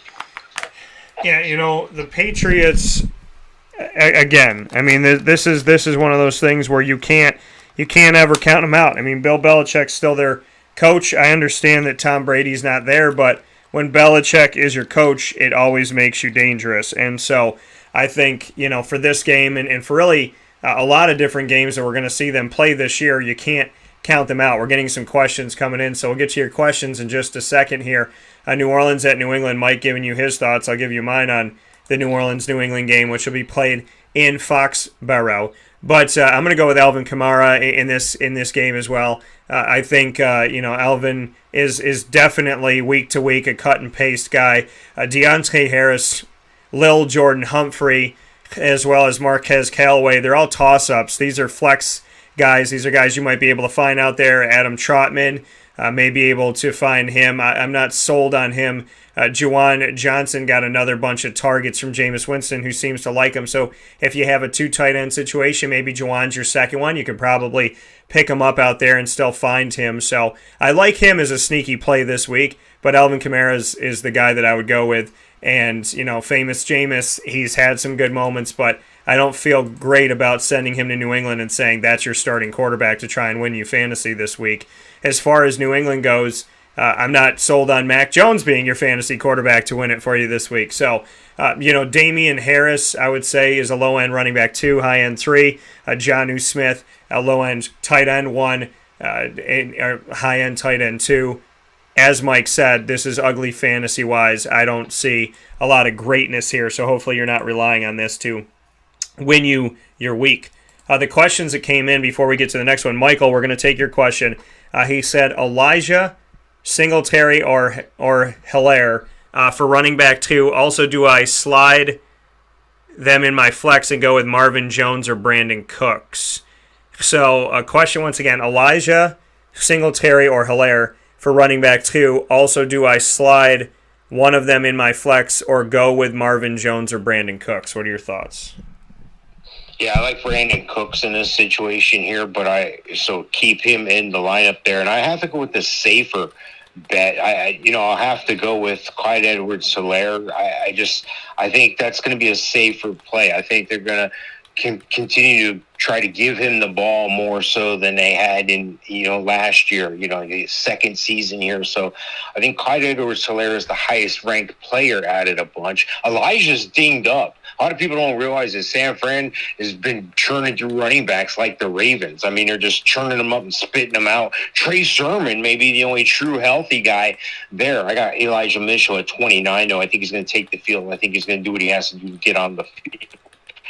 Yeah, the Patriots... Again, I mean, this is one of those things where you can't ever count them out. I mean, Bill Belichick's still their coach. I understand that Tom Brady's not there, but when Belichick is your coach, it always makes you dangerous. And so I think, for this game and for really a lot of different games that we're going to see them play this year, you can't count them out. We're getting some questions coming in, so we'll get to your questions in just a second here. New Orleans at New England. Mike giving you his thoughts. I'll give you mine on the New Orleans-New England game, which will be played in Foxborough. But I'm going to go with Alvin Kamara in this game as well. I think Alvin is definitely week to week a cut and paste guy. Deontay Harris, Lil Jordan Humphrey, as well as Marquez Callaway, they're all toss-ups. These are flex guys. These are guys you might be able to find out there. Adam Trotman, may be able to find him. I'm not sold on him. Juwan Johnson got another bunch of targets from Jameis Winston, who seems to like him. So if you have a 2 tight end situation, maybe Juwan's your second one. You can probably pick him up out there and still find him. So I like him as a sneaky play this week, but Alvin Kamara is the guy that I would go with. And, famous Jameis, he's had some good moments, but I don't feel great about sending him to New England and saying that's your starting quarterback to try and win you fantasy this week. As far as New England goes, I'm not sold on Mac Jones being your fantasy quarterback to win it for you this week. So, Damian Harris, I would say, is a low-end running back 2, high-end 3. Jonnu Smith, a low-end tight end 1, high-end tight end 2. As Mike said, this is ugly fantasy-wise. I don't see a lot of greatness here, so hopefully you're not relying on this to win you your week. The questions that came in before we get to the next one. Michael, we're going to take your question. He said Elijah, Singletary, or Hilaire for running back 2. Also, do I slide them in my flex and go with Marvin Jones or Brandon Cooks? So, a question once again, Elijah, Singletary, or Hilaire for running back 2. Also, do I slide one of them in my flex or go with Marvin Jones or Brandon Cooks? What are your thoughts? Yeah, I like Brandon Cooks in this situation here, but so keep him in the lineup there. And I have to go with the safer bet. I'll have to go with Clyde Edwards-Helaire. I think that's going to be a safer play. I think they're going to continue to try to give him the ball more so than they had in last year, the second season here. So I think Clyde Edwards-Helaire is the highest ranked player out of the bunch. Elijah's dinged up. A lot of people don't realize that San Fran has been churning through running backs like the Ravens. I mean, they're just churning them up and spitting them out. Trey Sermon may be the only true healthy guy there. I got Elijah Mitchell at 29, though. I think he's going to take the field. I think he's going to do what he has to do to get on the field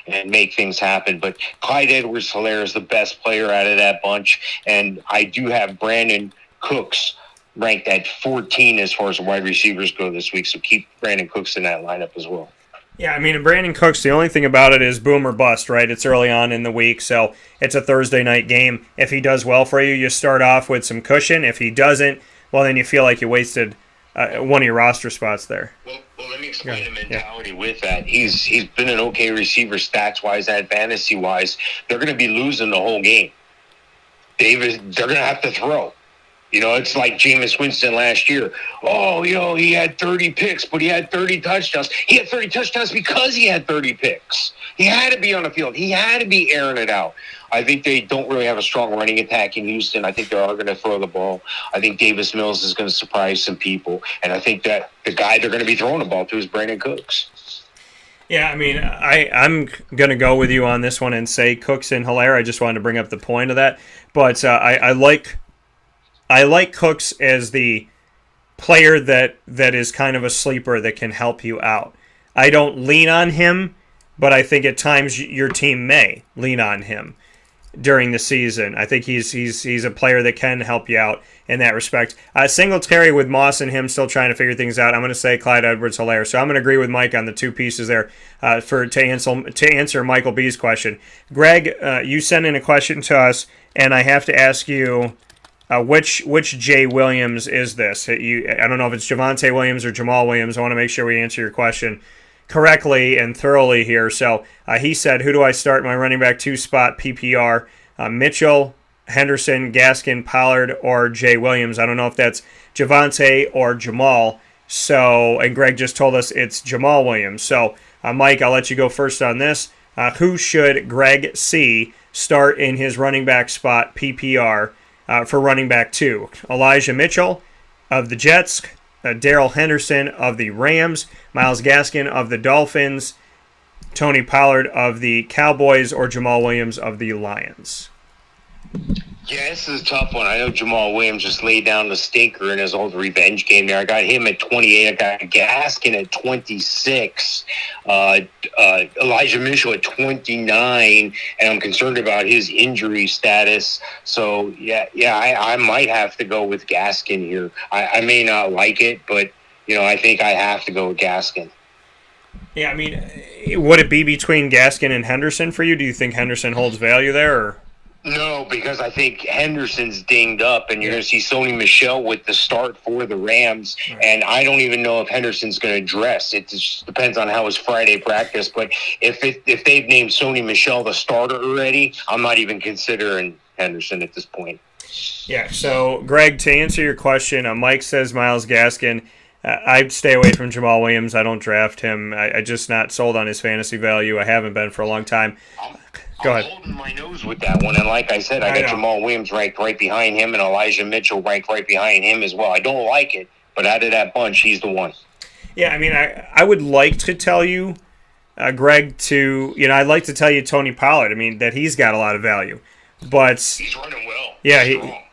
and make things happen. But Clyde Edwards-Helaire is the best player out of that bunch. And I do have Brandon Cooks ranked at 14 as far as wide receivers go this week. So keep Brandon Cooks in that lineup as well. Yeah, I mean, Brandon Cooks, the only thing about it is boom or bust, right? It's early on in the week, so it's a Thursday night game. If he does well for you, you start off with some cushion. If he doesn't, well, then you feel like you wasted one of your roster spots there. Well, let me explain the mentality with that. He's been an okay receiver stats-wise and fantasy-wise. They're going to be losing the whole game. They're going to have to throw. It's like Jameis Winston last year. He had 30 picks, but he had 30 touchdowns. He had 30 touchdowns because he had 30 picks. He had to be on the field. He had to be airing it out. I think they don't really have a strong running attack in Houston. I think they are going to throw the ball. I think Davis Mills is going to surprise some people. And I think that the guy they're going to be throwing the ball to is Brandon Cooks. Yeah, I mean, I'm going to go with you on this one and say Cooks and Hilaire. I just wanted to bring up the point of that. But I like Cooks as the player that is kind of a sleeper that can help you out. I don't lean on him, but I think at times your team may lean on him during the season. I think he's a player that can help you out in that respect. Singletary with Moss and him still trying to figure things out. I'm going to say Clyde Edwards-Helaire. So I'm going to agree with Mike on the two pieces there to answer Michael B's question. Greg, you sent in a question to us, and I have to ask you, which Jay Williams is this? I don't know if it's Javonte Williams or Jamal Williams. I want to make sure we answer your question correctly and thoroughly here. So he said, who do I start in my running back 2 spot PPR? Mitchell, Henderson, Gaskin, Pollard, or Jay Williams. I don't know if that's Javonte or Jamal. So, and Greg just told us it's Jamal Williams. So, Mike, I'll let you go first on this. Who should Greg C. start in his running back spot PPR for running back 2? Elijah Mitchell of the Jets, Darrell Henderson of the Rams, Myles Gaskin of the Dolphins, Tony Pollard of the Cowboys, or Jamal Williams of the Lions? Yeah, this is a tough one. I know Jamal Williams just laid down the stinker in his old revenge game there. I got him at 28. I got Gaskin at 26. Elijah Mitchell at 29. And I'm concerned about his injury status. So, I might have to go with Gaskin here. I may not like it, but, I think I have to go with Gaskin. Yeah, I mean, would it be between Gaskin and Henderson for you? Do you think Henderson holds value there, or? No, because I think Henderson's dinged up, and you're going to see Sony Michel with the start for the Rams, and I don't even know if Henderson's going to dress. It just depends on how his Friday practice. But if they've named Sony Michel the starter already, I'm not even considering Henderson at this point. Yeah, so, Greg, to answer your question, Mike says Myles Gaskin. I'd stay away from Jamal Williams. I don't draft him. I just not sold on his fantasy value. I haven't been for a long time. Go ahead. I'm holding my nose with that one, and like I said, I got Jamal Williams ranked right behind him, and Elijah Mitchell ranked right behind him as well. I don't like it, but out of that bunch, he's the one. Yeah, I mean, I would like to tell you, Greg, I'd like to tell you Tony Pollard. I mean, that he's got a lot of value, but he's running well.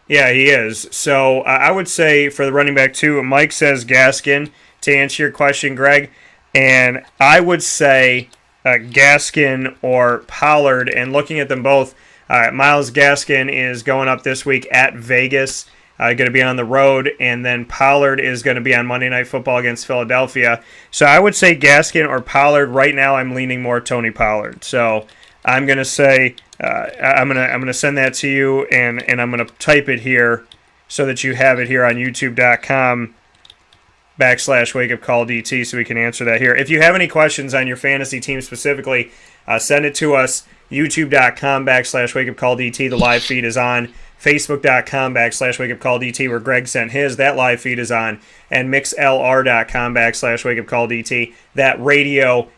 Yeah, he is. So I would say for the running back too, Mike says Gaskin to answer your question, Greg, and I would say Gaskin or Pollard. And looking at them both, Myles Gaskin is going up this week at Vegas, going to be on the road, and then Pollard is going to be on Monday Night Football against Philadelphia. So I would say Gaskin or Pollard. Right now, I'm leaning more Tony Pollard. So I'm going to say I'm gonna send that to you, and I'm going to type it here so that you have it here on YouTube.com/WakeUpCallDT so we can answer that here. If you have any questions on your fantasy team specifically, send it to us. YouTube.com/WakeUpCallDT. The live feed is on. Facebook.com/WakeUpCallDT where Greg sent his. That live feed is on. And MixLR.com/WakeUpCallDT. That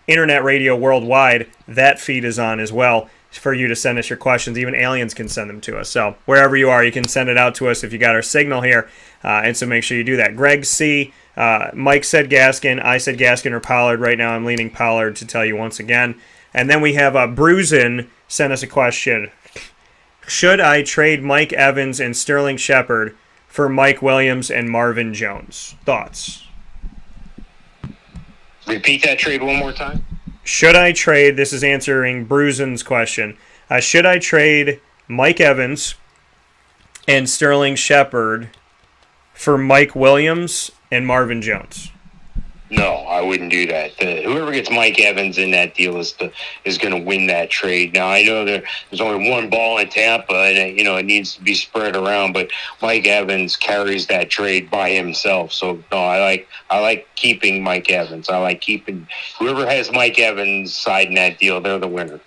internet radio worldwide, that feed is on as well for you to send us your questions. Even aliens can send them to us. So wherever you are, you can send it out to us if you got our signal here. And so make sure you do that. Greg C. Mike said Gaskin. I said Gaskin or Pollard. Right now I'm leaning Pollard to tell you once again. And then we have Bruisin sent us a question. Should I trade Mike Evans and Sterling Shepard for Mike Williams and Marvin Jones? Thoughts? Repeat that trade one more time. Should I trade, this is answering Bruisin's question, should I trade Mike Evans and Sterling Shepard for Mike Williams and Marvin Jones? No, I wouldn't do that. Whoever gets Mike Evans in that deal is going to win that trade. Now, I know there's only one ball in Tampa, and it needs to be spread around. But Mike Evans carries that trade by himself. So no, I like keeping Mike Evans. I like keeping whoever has Mike Evans side in that deal. They're the winner.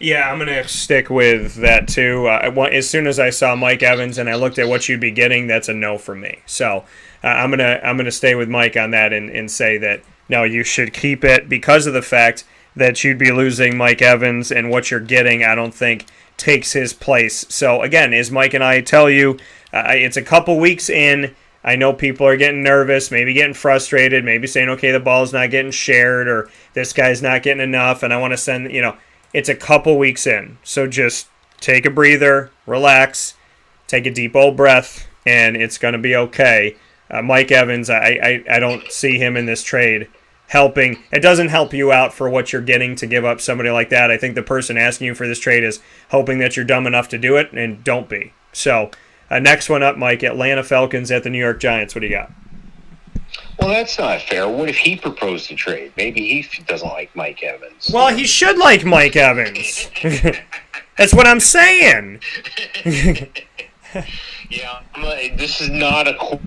Yeah, I'm going to stick with that too. As soon as I saw Mike Evans and I looked at what you'd be getting, that's a no for me. So I'm gonna stay with Mike on that and say that no, you should keep it because of the fact that you'd be losing Mike Evans, and what you're getting I don't think takes his place. So again, as Mike and I tell you, it's a couple weeks in. I know people are getting nervous, maybe getting frustrated, maybe saying, okay, the ball's not getting shared or this guy's not getting enough, and I want to send, it's a couple weeks in. So just take a breather, relax, take a deep old breath, and it's going to be okay. Mike Evans, I don't see him in this trade helping. It doesn't help you out for what you're getting to give up somebody like that. I think the person asking you for this trade is hoping that you're dumb enough to do it, and don't be. So next one up, Mike, Atlanta Falcons at the New York Giants. What do you got? Well, that's not fair. What if he proposed to trade? Maybe he doesn't like Mike Evans. Well, he should like Mike Evans. That's what I'm saying. Yeah, this is not a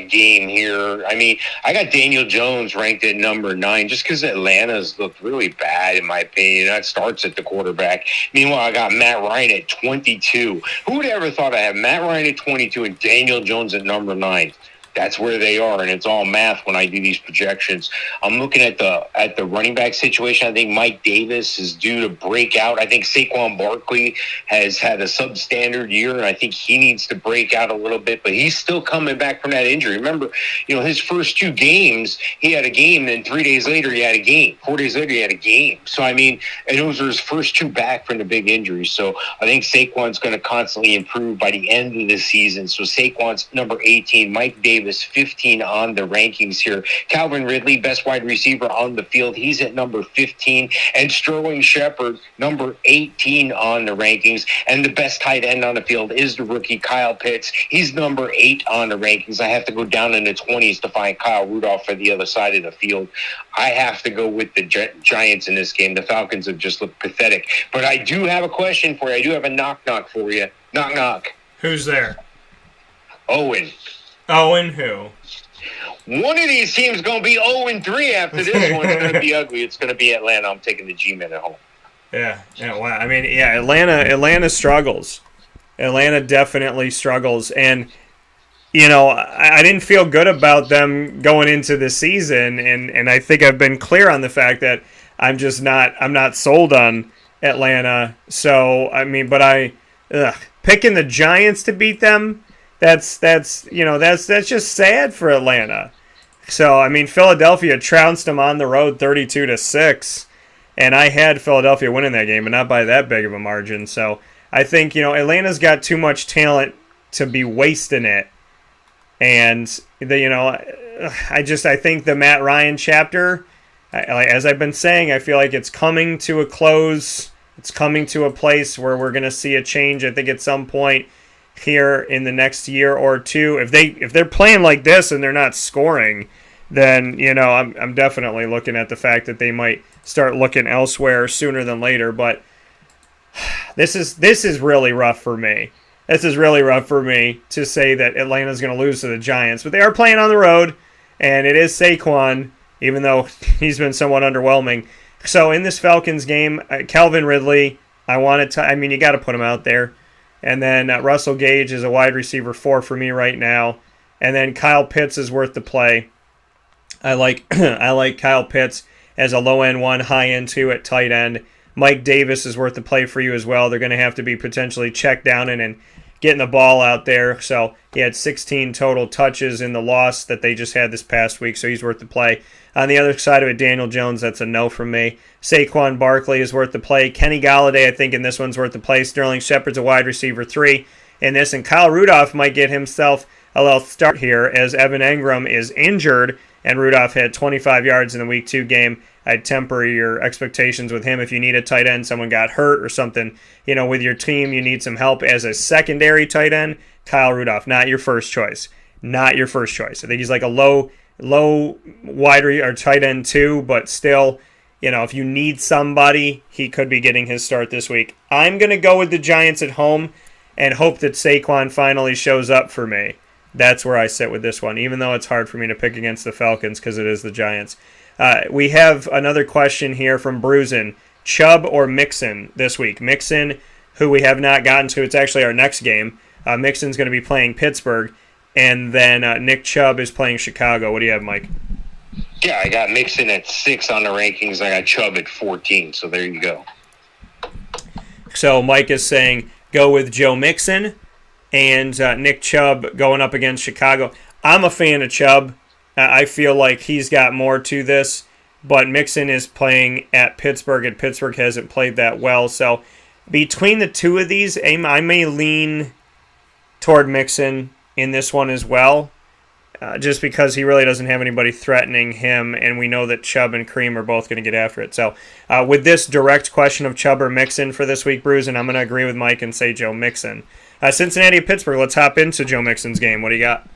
game here. I mean, I got Daniel Jones ranked at number 9 just because Atlanta's looked really bad, in my opinion. That starts at the quarterback. Meanwhile, I got Matt Ryan at 22. Who would ever thought I'd have Matt Ryan at 22 and Daniel Jones at number 9? That's where they are, and it's all math when I do these projections. I'm looking at the running back situation. I think Mike Davis is due to break out. I think Saquon Barkley has had a substandard year, and I think he needs to break out a little bit, but he's still coming back from that injury. Remember, his first 2 games, he had a game, then 3 days later he had a game. 4 days later he had a game. So, and those are his first 2 back from the big injury. So I think Saquon's going to constantly improve by the end of the season. So Saquon's number 18, Mike Davis 15 on the rankings here. Calvin Ridley, best wide receiver on the field, he's at number 15, and Sterling Shepard, number 18 on the rankings, and the best tight end on the field is the rookie Kyle Pitts. He's number 8 on the rankings. I have to go down in the 20s to find Kyle Rudolph for the other side of the field. I have to go with the Giants in this game. The Falcons have just looked pathetic. But I do have a question for you. I do have a knock-knock for you. Knock-knock. Who's there? Owen. Owen who? One of these teams is going to be 0-3 after this one. It's going to be ugly. It's going to be Atlanta. I'm taking the G-Men at home. Yeah. Wow. I mean, yeah, Atlanta struggles. Atlanta definitely struggles. And I didn't feel good about them going into the season, and I think I've been clear on the fact that I'm not sold on Atlanta. So picking the Giants to beat them, that's just sad for Atlanta. So Philadelphia trounced them on the road 32-6, and I had Philadelphia winning that game, but not by that big of a margin. So I think Atlanta's got too much talent to be wasting it. And I think the Matt Ryan chapter, as I've been saying, I feel like it's coming to a close. It's coming to a place where we're going to see a change. I think at some point here in the next year or two, if they're playing like this and they're not scoring, then I'm definitely looking at the fact that they might start looking elsewhere sooner than later. But this is really rough for me. This is really rough for me to say that Atlanta's going to lose to the Giants. But they are playing on the road, and it is Saquon, even though he's been somewhat underwhelming. So in this Falcons game, Calvin Ridley, you got to put him out there. And then Russell Gage is a wide receiver 4 for me right now. And then Kyle Pitts is worth the play. I like Kyle Pitts as a low-end 1, high-end 2 at tight end. Mike Davis is worth the play for you as well. They're going to have to be potentially checked down and getting the ball out there. So he had 16 total touches in the loss that they just had this past week, so he's worth the play. On the other side of it, Daniel Jones, that's a no from me. Saquon Barkley is worth the play. Kenny Galladay, I think, in this one's worth the play. Sterling Shepard's a wide receiver 3 in this, and Kyle Rudolph might get himself a little start here as Evan Engram is injured, and Rudolph had 25 yards in the Week 2 game. I'd temper your expectations with him. If you need a tight end, someone got hurt or something, with your team, you need some help as a secondary tight end, Kyle Rudolph, not your first choice. Not your first choice. I think he's like a low wide or tight end 2, but still, if you need somebody, he could be getting his start this week. I'm going to go with the Giants at home and hope that Saquon finally shows up for me. That's where I sit with this one, even though it's hard for me to pick against the Falcons because it is the Giants. We have another question here from Bruisin. Chubb or Mixon this week? Mixon, who we have not gotten to, it's actually our next game. Mixon's going to be playing Pittsburgh, and then Nick Chubb is playing Chicago. What do you have, Mike? Yeah, I got Mixon at 6 on the rankings. I got Chubb at 14, so there you go. So Mike is saying go with Joe Mixon and Nick Chubb going up against Chicago. I'm a fan of Chubb. I feel like he's got more to this, but Mixon is playing at Pittsburgh, and Pittsburgh hasn't played that well. So between the two of these, I may lean toward Mixon in this one as well, just because he really doesn't have anybody threatening him, and we know that Chubb and Kareem are both going to get after it. So with this direct question of Chubb or Mixon for this week, Bruce, and I'm going to agree with Mike and say Joe Mixon. Cincinnati at Pittsburgh, let's hop into Joe Mixon's game. What do you got?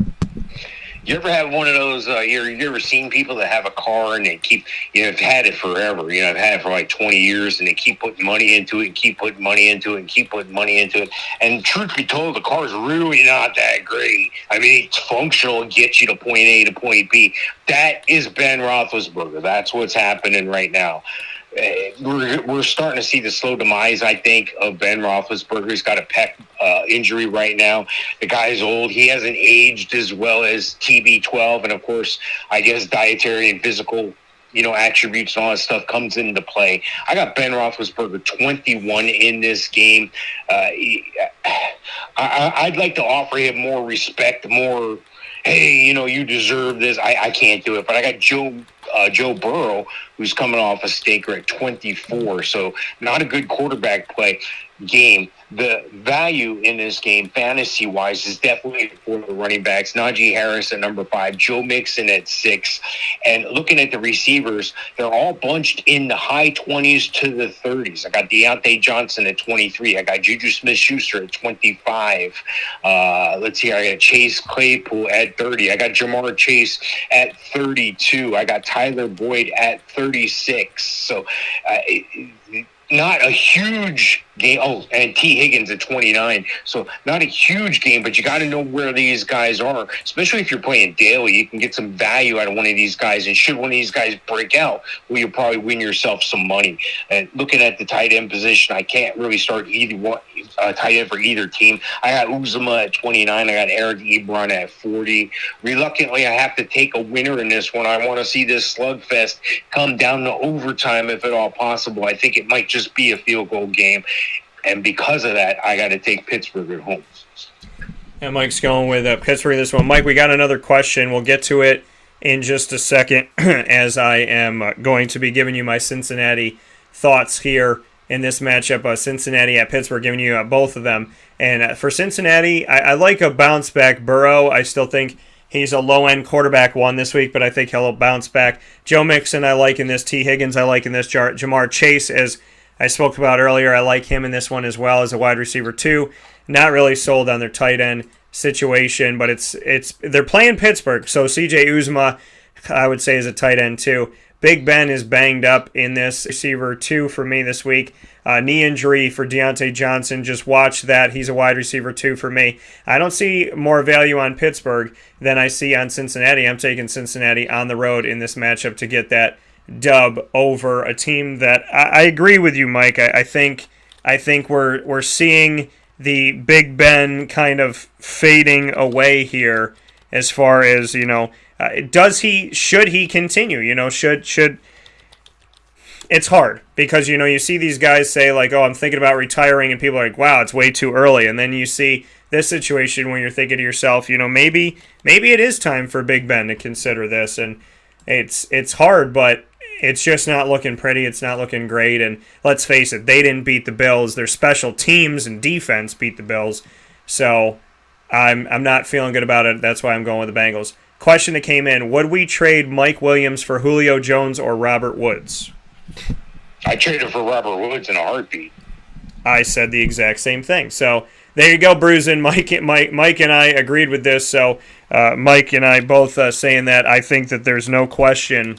You ever have one of those, you ever seen people that have a car and they keep, have had it forever, I've had it for like 20 years and they keep putting money into it and keep putting money into it and keep putting money into it. And truth be told, the car's really not that great. I mean, it's functional and gets you to point A to point B. That is Ben Roethlisberger. That's what's happening right now. We're starting to see the slow demise, I think, of Ben Roethlisberger. He's got a pec injury right now. The guy's old. He hasn't aged as well as TB12. And, of course, I guess dietary and physical, attributes and all that stuff comes into play. I got Ben Roethlisberger 21 in this game. I'd like to offer him more respect, more, hey, you deserve this. I can't do it. But I got Joe Burrow, who's coming off a stinker at 24. So not a good quarterback play game. The value in this game, fantasy-wise, is definitely for the running backs. Najee Harris at number 5, Joe Mixon at 6. And looking at the receivers, they're all bunched in the high 20s to the 30s. I got Deontay Johnson at 23. I got Juju Smith-Schuster at 25. Let's see, I got Chase Claypool at 30. I got Jamar Chase at 32. I got Tyler Boyd at 36. So not a huge game. Oh, and T. Higgins at 29. So not a huge game, but you got to know where these guys are, especially if you're playing daily. You can get some value out of one of these guys, and should one of these guys break out, well, you'll probably win yourself some money. And looking at the tight end position, I can't really start either one. tight end for either team. I got Uzuma at 29. I got Eric Ebron at 40. Reluctantly, I have to take a winner in this one. I want to see this slugfest come down to overtime if at all possible. I think it might just be a field goal game. And because of that, I got to take Pittsburgh at home. And Mike's going with Pittsburgh this one. Mike, we got another question. We'll get to it in just a second as I am going to be giving you my Cincinnati thoughts here in this matchup. Cincinnati at Pittsburgh, giving you both of them. And for Cincinnati, I like a bounce-back Burrow. I still think he's a low-end quarterback one this week, but I think he'll bounce back. Joe Mixon, I like in this. T. Higgins, I like in this. Jamar Chase, as I spoke about earlier, I like him in this one as well as a wide receiver too. Not really sold on their tight end situation, but they're playing Pittsburgh, so C.J. Uzma, I would say, is a tight end too. Big Ben is banged up in this. Receiver 2 for me this week. Knee injury for Deontay Johnson. Just watch that. He's a wide receiver 2 for me. I don't see more value on Pittsburgh than I see on Cincinnati. I'm taking Cincinnati on the road in this matchup to get that dub over a team that I agree with you, Mike. I think we're seeing the Big Ben kind of fading away here as far as, should he continue? Should it's hard because, you see these guys say like, oh, I'm thinking about retiring, and people are like, wow, it's way too early. And then you see this situation when you're thinking to yourself, maybe it is time for Big Ben to consider this. And it's hard, but it's just not looking pretty. It's not looking great. And let's face it, they didn't beat the Bills. Their special teams and defense beat the Bills. So I'm not feeling good about it. That's why I'm going with the Bengals. Question that came in, would we trade Mike Williams for Julio Jones or Robert Woods? I traded for Robert Woods in a heartbeat. I said the exact same thing. So there you go, Bruisin. Mike and I agreed with this. So Mike and I both saying that I think that there's no question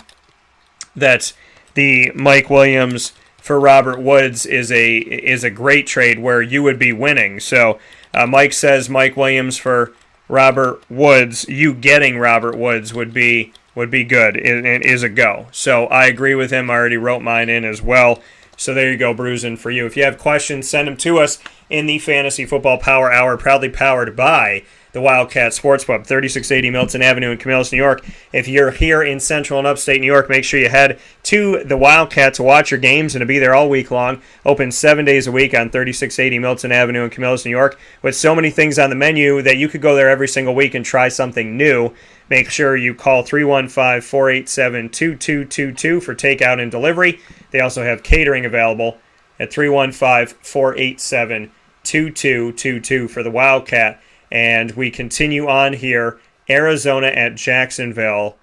that the Mike Williams for Robert Woods is a great trade where you would be winning. So Mike says Mike Williams for Robert Woods. You getting Robert Woods would be good. It is a go. So I agree with him. I already wrote mine in as well. So there you go, Bruisin, for you. If you have questions, send them to us in the Fantasy Football Power Hour, proudly powered by the Wildcat Sports Pub, 3680 Milton Avenue in Camillus, New York. If you're here in Central and Upstate New York, make sure you head to the Wildcat to watch your games and to be there all week long. Open 7 days a week on 3680 Milton Avenue in Camillus, New York, with so many things on the menu that you could go there every single week and try something new. Make sure you call 315-487-2222 for takeout and delivery. They also have catering available at 315-487-2222 for the Wildcat. And we continue on here. Arizona at Jacksonville.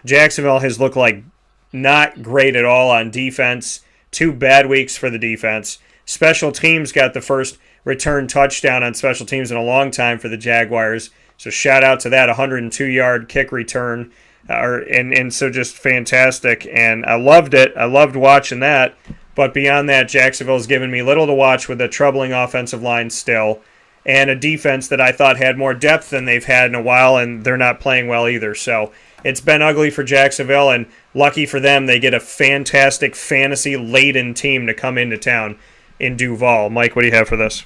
Jacksonville has looked like not great at all on defense. 2 bad weeks for the defense. Special teams got the first return touchdown on special teams in a long time for the Jaguars. So shout out to that 102-yard kick return. And so just fantastic. And I loved it. I loved watching that. But beyond that, Jacksonville's given me little to watch with a troubling offensive line still. And a defense that I thought had more depth than they've had in a while, and they're not playing well either. So it's been ugly for Jacksonville, and lucky for them, they get a fantastic fantasy-laden team to come into town in Duval. Mike, what do you have for this?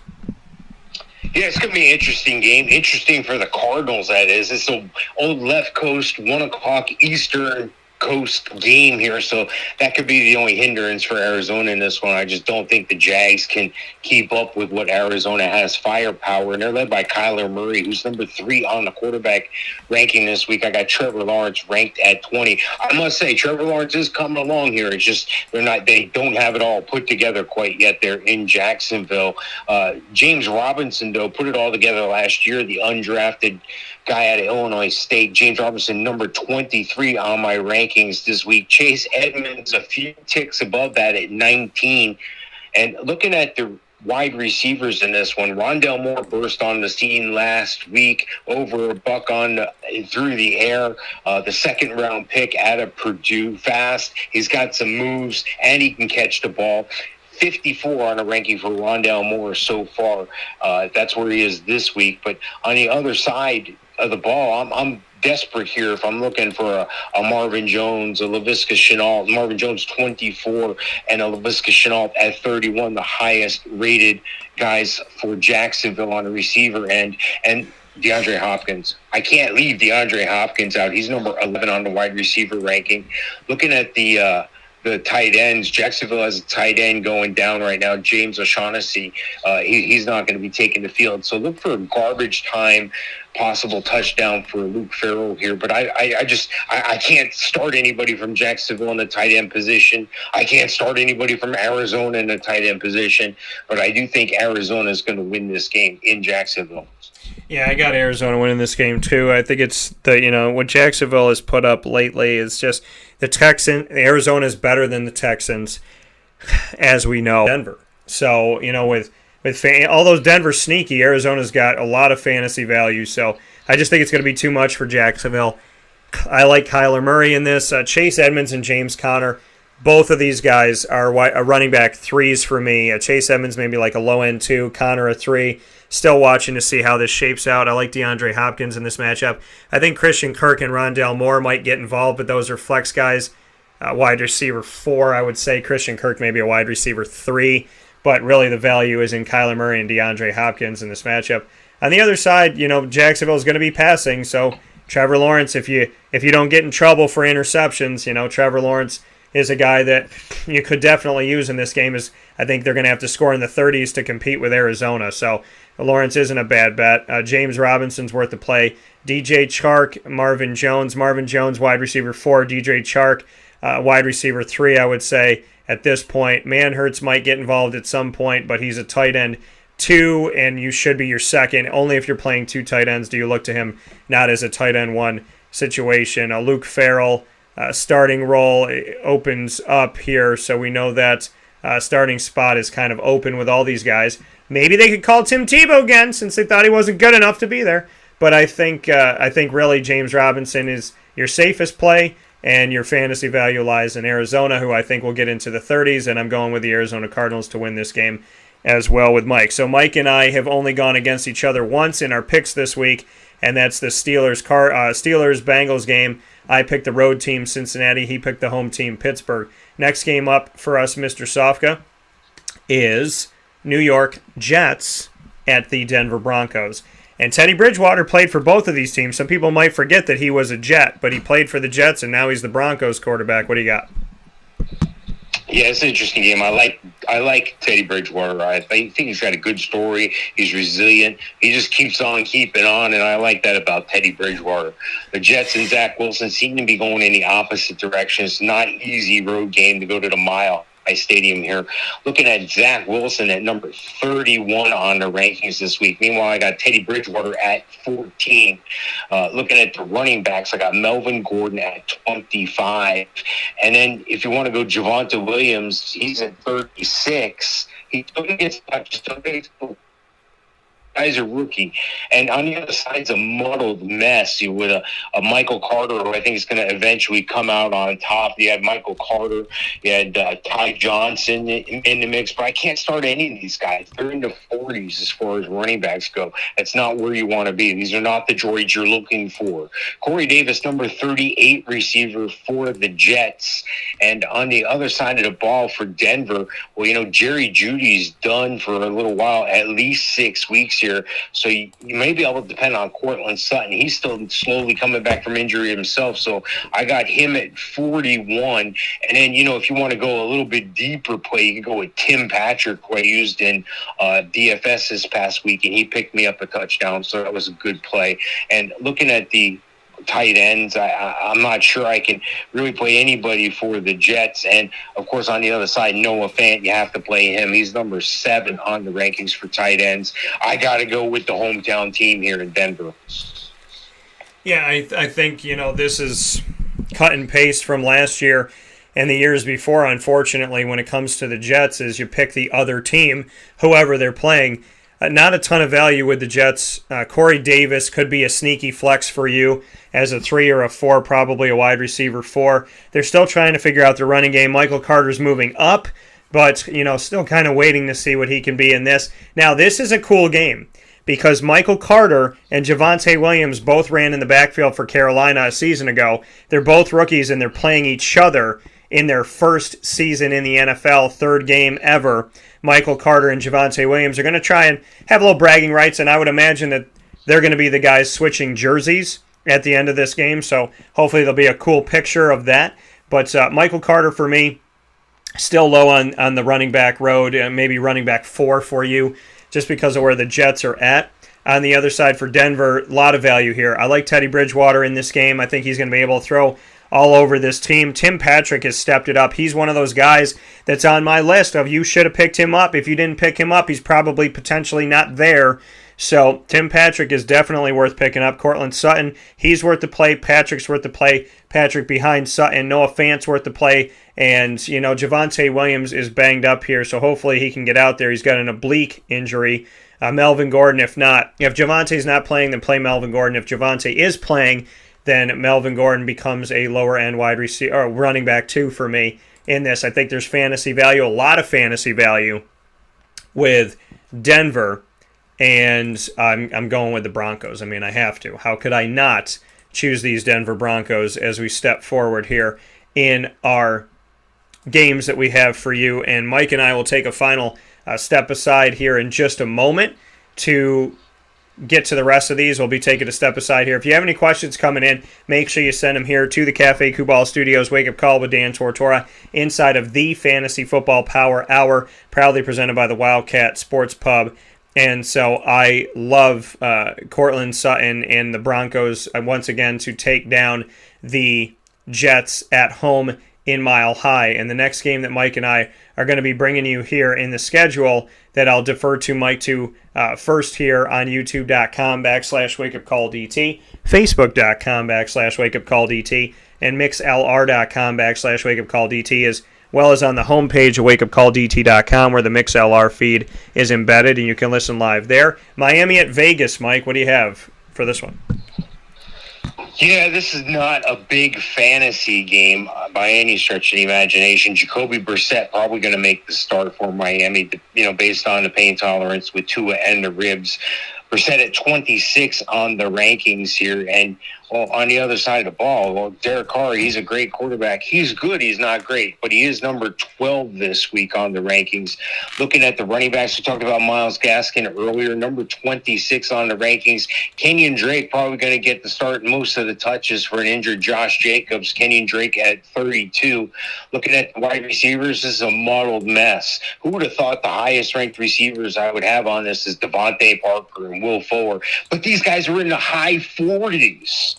Yeah, it's going to be an interesting game. Interesting for the Cardinals, that is. It's an old left coast, 1 o'clock Eastern Coast game here, so that could be the only hindrance for Arizona in this one. I just don't think the Jags can keep up with what Arizona has firepower, and they're led by Kyler Murray, who's number 3 on the quarterback ranking this week. I got Trevor Lawrence ranked at 20. I must say, Trevor Lawrence is coming along here. It's just they don't have it all put together quite yet. They're in Jacksonville. James Robinson, though, put it all together last year, the undrafted guy out of Illinois State. James Robinson, number 23 on my rankings this week. Chase Edmonds, a few ticks above that at 19. And looking at the wide receivers in this one, Rondale Moore burst on the scene last week, over a buck through the air. The second-round pick out of Purdue, fast. He's got some moves, and he can catch the ball. 54 on a ranking for Rondale Moore so far. That's where he is this week. But on the other side of the ball, I'm desperate here if I'm looking for a Marvin Jones, a Laviska Shenault. Marvin Jones 24 and a Laviska Shenault at 31, the highest rated guys for Jacksonville on the receiver end. And DeAndre Hopkins. I can't leave DeAndre Hopkins out. He's number 11 on the wide receiver ranking. Looking at the tight ends, Jacksonville has a tight end going down right now, James O'Shaughnessy. He's not going to be taking the field. So look for a garbage time possible touchdown for Luke Farrell here. But I can't start anybody from Jacksonville in the tight end position. I can't start anybody from Arizona in the tight end position. But I do think Arizona is going to win this game in Jacksonville. Yeah, I got Arizona winning this game too. I think it's what Jacksonville has put up lately is just Arizona is better than the Texans, as we know. Denver. So, with although Denver's sneaky, Arizona's got a lot of fantasy value. So I just think it's going to be too much for Jacksonville. I like Kyler Murray in this. Chase Edmonds and James Conner. Both of these guys are running back threes for me. Chase Edmonds maybe like a low end 2, Conner a 3. Still watching to see how this shapes out. I like DeAndre Hopkins in this matchup. I think Christian Kirk and Rondale Moore might get involved, but those are flex guys. Wide receiver 4, I would say. Christian Kirk maybe a wide receiver 3, but really the value is in Kyler Murray and DeAndre Hopkins in this matchup. On the other side, Jacksonville is going to be passing, so Trevor Lawrence, if you don't get in trouble for interceptions, Trevor Lawrence is a guy that you could definitely use in this game. I think they're going to have to score in the 30s to compete with Arizona. So Lawrence isn't a bad bet. James Robinson's worth the play. DJ Chark, Marvin Jones. Marvin Jones, wide receiver 4. DJ Chark, wide receiver 3, I would say, at this point. Manhurts might get involved at some point, but he's a tight end 2, and you should be your second. Only if you're playing 2 tight ends do you look to him, not as a tight end 1 situation. Luke Farrell, starting role opens up here, so we know that starting spot is kind of open with all these guys. Maybe they could call Tim Tebow again since they thought he wasn't good enough to be there. But I think really James Robinson is your safest play, and your fantasy value lies in Arizona, who I think will get into the 30s, and I'm going with the Arizona Cardinals to win this game as well with Mike. So Mike and I have only gone against each other once in our picks this week, and that's the Steelers-Bengals game. I picked the road team, Cincinnati. He picked the home team, Pittsburgh. Next game up for us, Mr. Sofka, is New York Jets at the Denver Broncos. And Teddy Bridgewater played for both of these teams. Some people might forget that he was a Jet, but he played for the Jets, and now he's the Broncos quarterback. What do you got? Yeah, it's an interesting game. I like Teddy Bridgewater. I think he's got a good story. He's resilient. He just keeps on keeping on, and I like that about Teddy Bridgewater. The Jets and Zach Wilson seem to be going in the opposite direction. It's not an easy road game to go to the Mile High Stadium here. Looking at Zach Wilson at number 31 on the rankings this week. Meanwhile, I got Teddy Bridgewater at 14. Looking at the running backs, I got Melvin Gordon at 25. And then if you want to go Javonte Williams, he's at 36. He still gets touches. Guy's a rookie. And on the other side is a muddled mess with a Michael Carter, who I think is going to eventually come out on top. You had Michael Carter. You had Ty Johnson in the mix. But I can't start any of these guys. They're in the 40s as far as running backs go. That's not where you want to be. These are not the droids you're looking for. Corey Davis, number 38 receiver for the Jets. And on the other side of the ball for Denver, well, Jerry Jeudy's done for a little while, at least 6 weeks here. So you may be able to depend on Cortland Sutton. He's still slowly coming back from injury himself. So I got him at 41. And then, if you want to go a little bit deeper play, you can go with Tim Patrick, who I used in DFS this past week, and he picked me up a touchdown. So that was a good play. And looking at the tight ends, I'm not sure I can really play anybody for the Jets. And of course, on the other side, Noah Fant, you have to play him. He's number 7 on the rankings for tight ends. I got to go with the hometown team here in Denver. Yeah, I think this is cut and paste from last year and the years before. Unfortunately, when it comes to the Jets, is you pick the other team, whoever they're playing. Not a ton of value with the Jets. Corey Davis could be a sneaky flex for you as a 3 or a 4, probably a wide receiver 4. They're still trying to figure out the running game. Michael Carter's moving up, but still kind of waiting to see what he can be in this. Now, this is a cool game because Michael Carter and Javonte Williams both ran in the backfield for Carolina a season ago. They're both rookies, and they're playing each other in their first season in the NFL, third game ever. Michael Carter and Javonte Williams are going to try and have a little bragging rights, and I would imagine that they're going to be the guys switching jerseys at the end of this game, so hopefully there'll be a cool picture of that. But Michael Carter, for me, still low on the running back road, maybe running back 4 for you, just because of where the Jets are at. On the other side for Denver, a lot of value here. I like Teddy Bridgewater in this game. I think he's going to be able to throw all over this team. Tim Patrick has stepped it up. He's one of those guys that's on my list of you should have picked him up. If you didn't pick him up, he's probably potentially not there. So Tim Patrick is definitely worth picking up. Cortland Sutton, he's worth the play. Patrick's worth the play. Patrick behind Sutton. Noah Fant's worth the play. And, Javonte Williams is banged up here, so hopefully he can get out there. He's got an oblique injury. Melvin Gordon, if Javonte's not playing, then play Melvin Gordon. If Javonte is playing, then Melvin Gordon becomes a lower-end wide receiver or running back 2 for me in this. I think there's fantasy value, a lot of fantasy value with Denver. And I'm going with the Broncos. I mean, I have to. How could I not choose these Denver Broncos as we step forward here in our games that we have for you? And Mike and I will take a final step aside here in just a moment to get to the rest of these. We'll be taking a step aside here. If you have any questions coming in, make sure you send them here to the Cafe Kubal Studios Wake Up Call with Dan Tortora inside of the Fantasy Football Power Hour, proudly presented by the Wildcat Sports Pub. And so I love Cortland Sutton and the Broncos once again to take down the Jets at home in Mile High. And the next game that Mike and I are going to be bringing you here in the schedule that I'll defer to Mike to first here on youtube.com/wakeupcalldt, facebook.com/wakeupcalldt, and mixlr.com/wakeupcalldt as well as on the homepage of wakeupcalldt.com where the MixLR feed is embedded, and you can listen live there. Miami at Vegas, Mike, what do you have for this one? Yeah, this is not a big fantasy game by any stretch of the imagination. Jacoby Brissett probably going to make the start for Miami, based on the pain tolerance with Tua and the ribs. Brissett at 26 on the rankings here, and on the other side of the ball, Derek Carr, he's a great quarterback. He's good. He's not great, but he is number 12 this week on the rankings. Looking at the running backs, we talked about Myles Gaskin earlier, number 26 on the rankings. Kenyon Drake probably going to get the start most of the touches for an injured Josh Jacobs. Kenyon Drake at 32. Looking at the wide receivers, this is a muddled mess. Who would have thought the highest ranked receivers I would have on this is Devontae Parker and Will Fuller? But these guys are in the high 40s.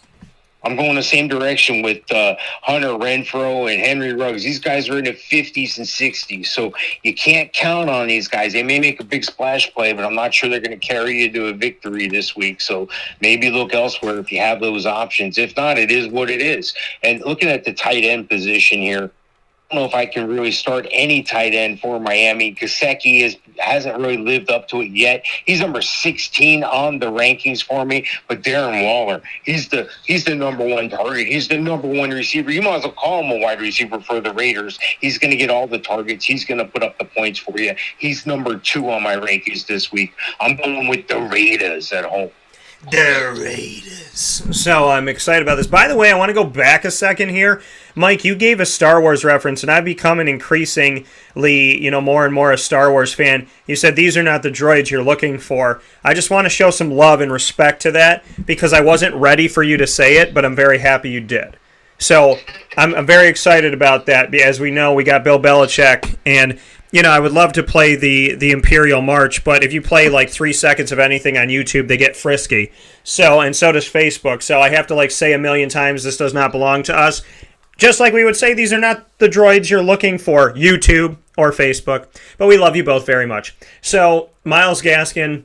I'm going the same direction with Hunter Renfrow and Henry Ruggs. These guys are in the 50s and 60s, so you can't count on these guys. They may make a big splash play, but I'm not sure they're going to carry you to a victory this week. So maybe look elsewhere if you have those options. If not, it is what it is. And looking at the tight end position here, I don't know if I can really start any tight end for Miami. Gesicki hasn't really lived up to it yet. He's number 16 on the rankings for me. But Darren Waller, he's the number one target. He's the number one receiver. You might as well call him a wide receiver for the Raiders. He's going to get all the targets. He's going to put up the points for you. He's number 2 on my rankings this week. I'm going with the Raiders at home. The Raiders. So I'm excited about this. By the way, I want to go back a second here. Mike, you gave a Star Wars reference, and I've become an increasingly, more and more a Star Wars fan. You said these are not the droids you're looking for. I just want to show some love and respect to that because I wasn't ready for you to say it, but I'm very happy you did. So I'm very excited about that. As we know, we got Bill Belichick, and I would love to play the Imperial March, but if you play like 3 seconds of anything on YouTube, they get frisky. And so does Facebook. So I have to say a million times this does not belong to us. Just like we would say these are not the droids you're looking for, YouTube or Facebook. But we love you both very much. So Myles Gaskin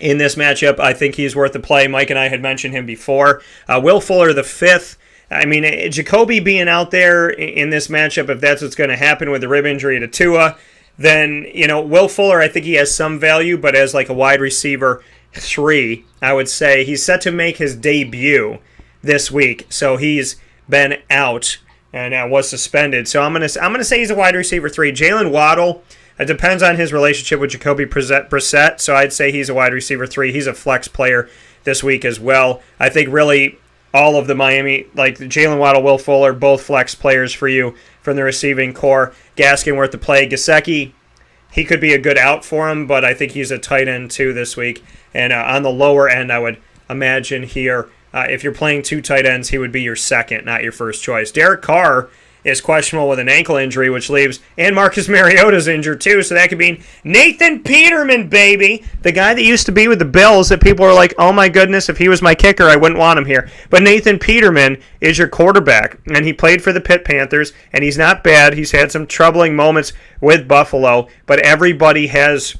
in this matchup, I think he's worth the play. Mike and I had mentioned him before. Will Fuller, the 5th. I mean, Jacoby being out there in this matchup, if that's what's going to happen with the rib injury to Tua, then, Will Fuller, I think he has some value, but as a wide receiver 3, I would say he's set to make his debut this week. So he's been out and was suspended. So I'm gonna say he's a wide receiver 3. Jalen Waddle, It depends on his relationship with Jacoby Brissett, so I'd say he's a wide receiver 3. He's a flex player this week as well. I think really all of the Miami, like Jalen Waddle, Will Fuller, both flex players for you from the receiving core. Gaskin worth the play. Gesicki, he could be a good out for him, but I think he's a tight end too this week. And on the lower end, I would imagine here, if you're playing 2 tight ends, he would be your second, not your first choice. Derek Carr is questionable with an ankle injury, which leaves, and Marcus Mariota's injured too, so that could mean Nathan Peterman, baby, the guy that used to be with the Bills that people are like, oh my goodness, if he was my kicker, I wouldn't want him here. But Nathan Peterman is your quarterback, and he played for the Pitt Panthers, and he's not bad. He's had some troubling moments with Buffalo, but everybody has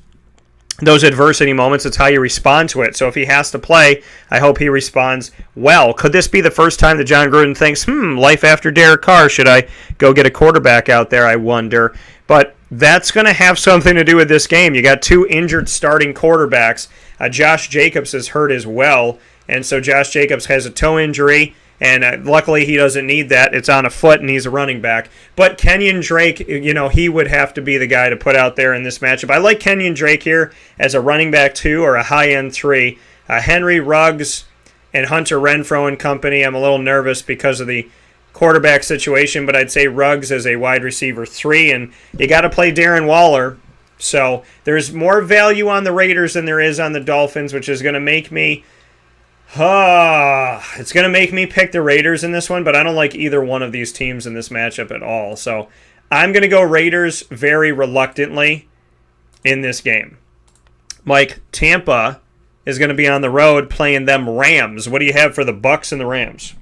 those adversity moments. It's how you respond to it. So if he has to play, I hope he responds well. Could this be the first time that John Gruden thinks, life after Derek Carr, should I go get a quarterback out there, I wonder. But that's going to have something to do with this game. You got 2 injured starting quarterbacks. Josh Jacobs is hurt as well, and so Josh Jacobs has a toe injury, and luckily he doesn't need that. It's on a foot, and he's a running back. But Kenyon Drake, he would have to be the guy to put out there in this matchup. I like Kenyon Drake here as a running back 2 or a high-end 3. Henry Ruggs and Hunter Renfrow and company, I'm a little nervous because of the quarterback situation, but I'd say Ruggs as a wide receiver 3, and you got to play Darren Waller. So there's more value on the Raiders than there is on the Dolphins, which is going to make me... it's going to make me pick the Raiders in this one, but I don't like either one of these teams in this matchup at all. So I'm going to go Raiders very reluctantly in this game. Mike, Tampa is going to be on the road playing them Rams. What do you have for the Bucs and the Rams?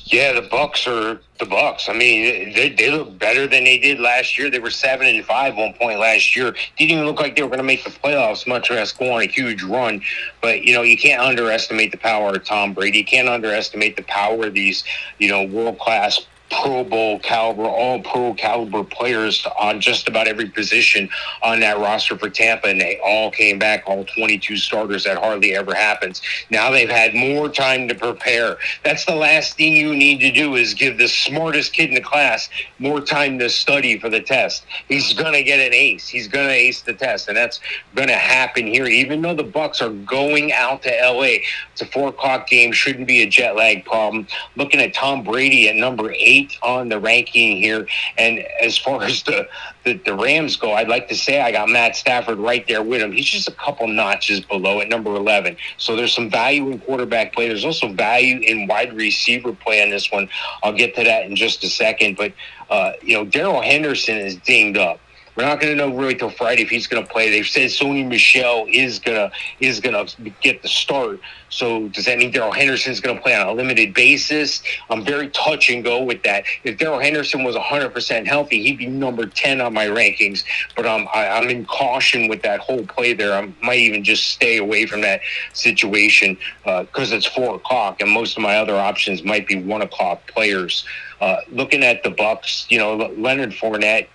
Yeah, the Bucs are the Bucs. I mean, they look better than they did last year. They were 7-5 one point last year. Didn't even look like they were going to make the playoffs, much less go on a huge run. But you can't underestimate the power of Tom Brady. You can't underestimate the power of these world class Pro Bowl caliber, all pro caliber players on just about every position on that roster for Tampa, and they all came back, all 22 starters. That hardly ever happens. Now they've had more time to prepare. That's the last thing you need to do, is give the smartest kid in the class more time to study for the test. He's going to get an ace. He's going to ace the test, and that's going to happen here. Even though the Bucs are going out to L.A., it's a 4 o'clock game, shouldn't be a jet lag problem. Looking at Tom Brady at number 8 on the ranking here, and as far as the Rams go, I'd like to say I got Matt Stafford right there with him. He's just a couple notches below at number 11. So there's some value in quarterback play. There's also value in wide receiver play on this one. I'll get to that in just a second. But Darrell Henderson is dinged up. We're not going to know really till Friday if he's going to play. They've said Sony Michel is gonna get the start. So does that mean Darrell Henderson's going to play on a limited basis? I'm very touch and go with that. If Darrell Henderson was 100% healthy, he'd be number 10 on my rankings. But I'm in caution with that whole play there. I might even just stay away from that situation because it's 4 o'clock, and most of my other options might be 1 o'clock players. Looking at the Bucs, Leonard Fournette,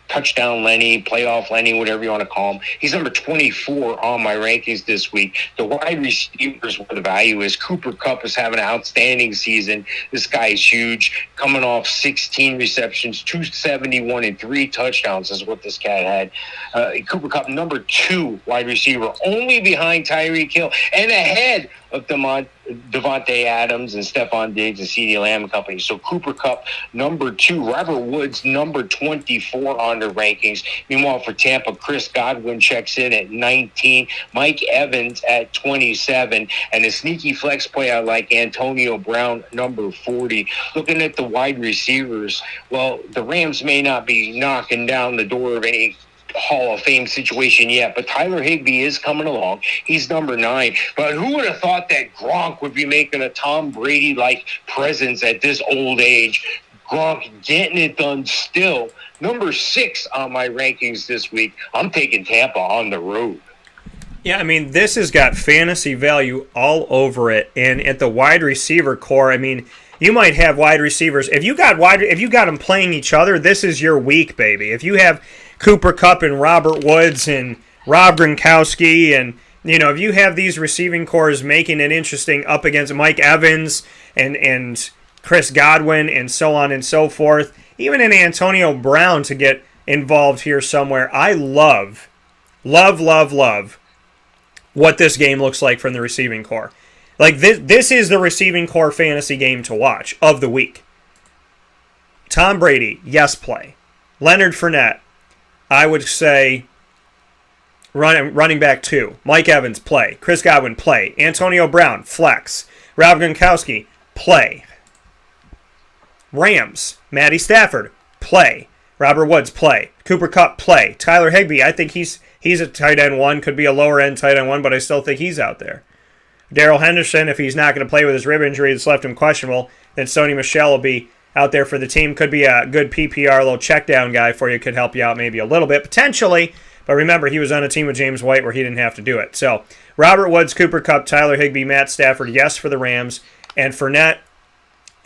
touchdown Lenny, playoff Lenny, whatever you want to call him. He's number 24 on my rankings this week. The wide receivers where the value is. Cooper Kupp is having an outstanding season. This guy is huge. Coming off 16 receptions, 271 and 3 touchdowns is what this cat had. Cooper Kupp, number 2 wide receiver, only behind Tyreek Hill and ahead of Devontae Adams and Stephon Diggs and CeeDee Lamb and company. So Cooper Kupp, number 2. Robert Woods, number 24 on the rankings. Meanwhile, for Tampa, Chris Godwin checks in at 19. Mike Evans at 27. And a sneaky flex play I like, Antonio Brown, number 40. Looking at the wide receivers, well, the Rams may not be knocking down the door of any Hall of Fame situation yet, but Tyler Higbee is coming along. He's number 9. But who would have thought that Gronk would be making a Tom Brady-like presence at this old age? Gronk getting it done still. Number 6 on my rankings this week. I'm taking Tampa on the road. Yeah, I mean, this has got fantasy value all over it. And at the wide receiver core, I mean, you might have wide receivers. If you got them playing each other, this is your week, baby. If you have Cooper Kupp and Robert Woods and Rob Gronkowski, and if you have these receiving cores making it interesting up against Mike Evans and Chris Godwin and so on and so forth, even in Antonio Brown to get involved here somewhere. I love what this game looks like from the receiving core. Like, this is the receiving core fantasy game to watch of the week. Tom Brady, yes, play. Leonard Fournette, I would say running back 2. Mike Evans, play. Chris Godwin, play. Antonio Brown, flex. Rob Gronkowski, play. Rams, Matty Stafford, play. Robert Woods, play. Cooper Kupp, play. Tyler Higbee, I think he's a tight end 1, could be a lower end tight end 1, but I still think he's out there. Darrell Henderson, if he's not going to play with his rib injury that's left him questionable, then Sony Michel will be out there for the team. Could be a good PPR, little check down guy for you, could help you out maybe a little bit, potentially. But remember, he was on a team with James White where he didn't have to do it. So, Robert Woods, Cooper Kupp, Tyler Higbee, Matt Stafford, yes for the Rams. And Fournette,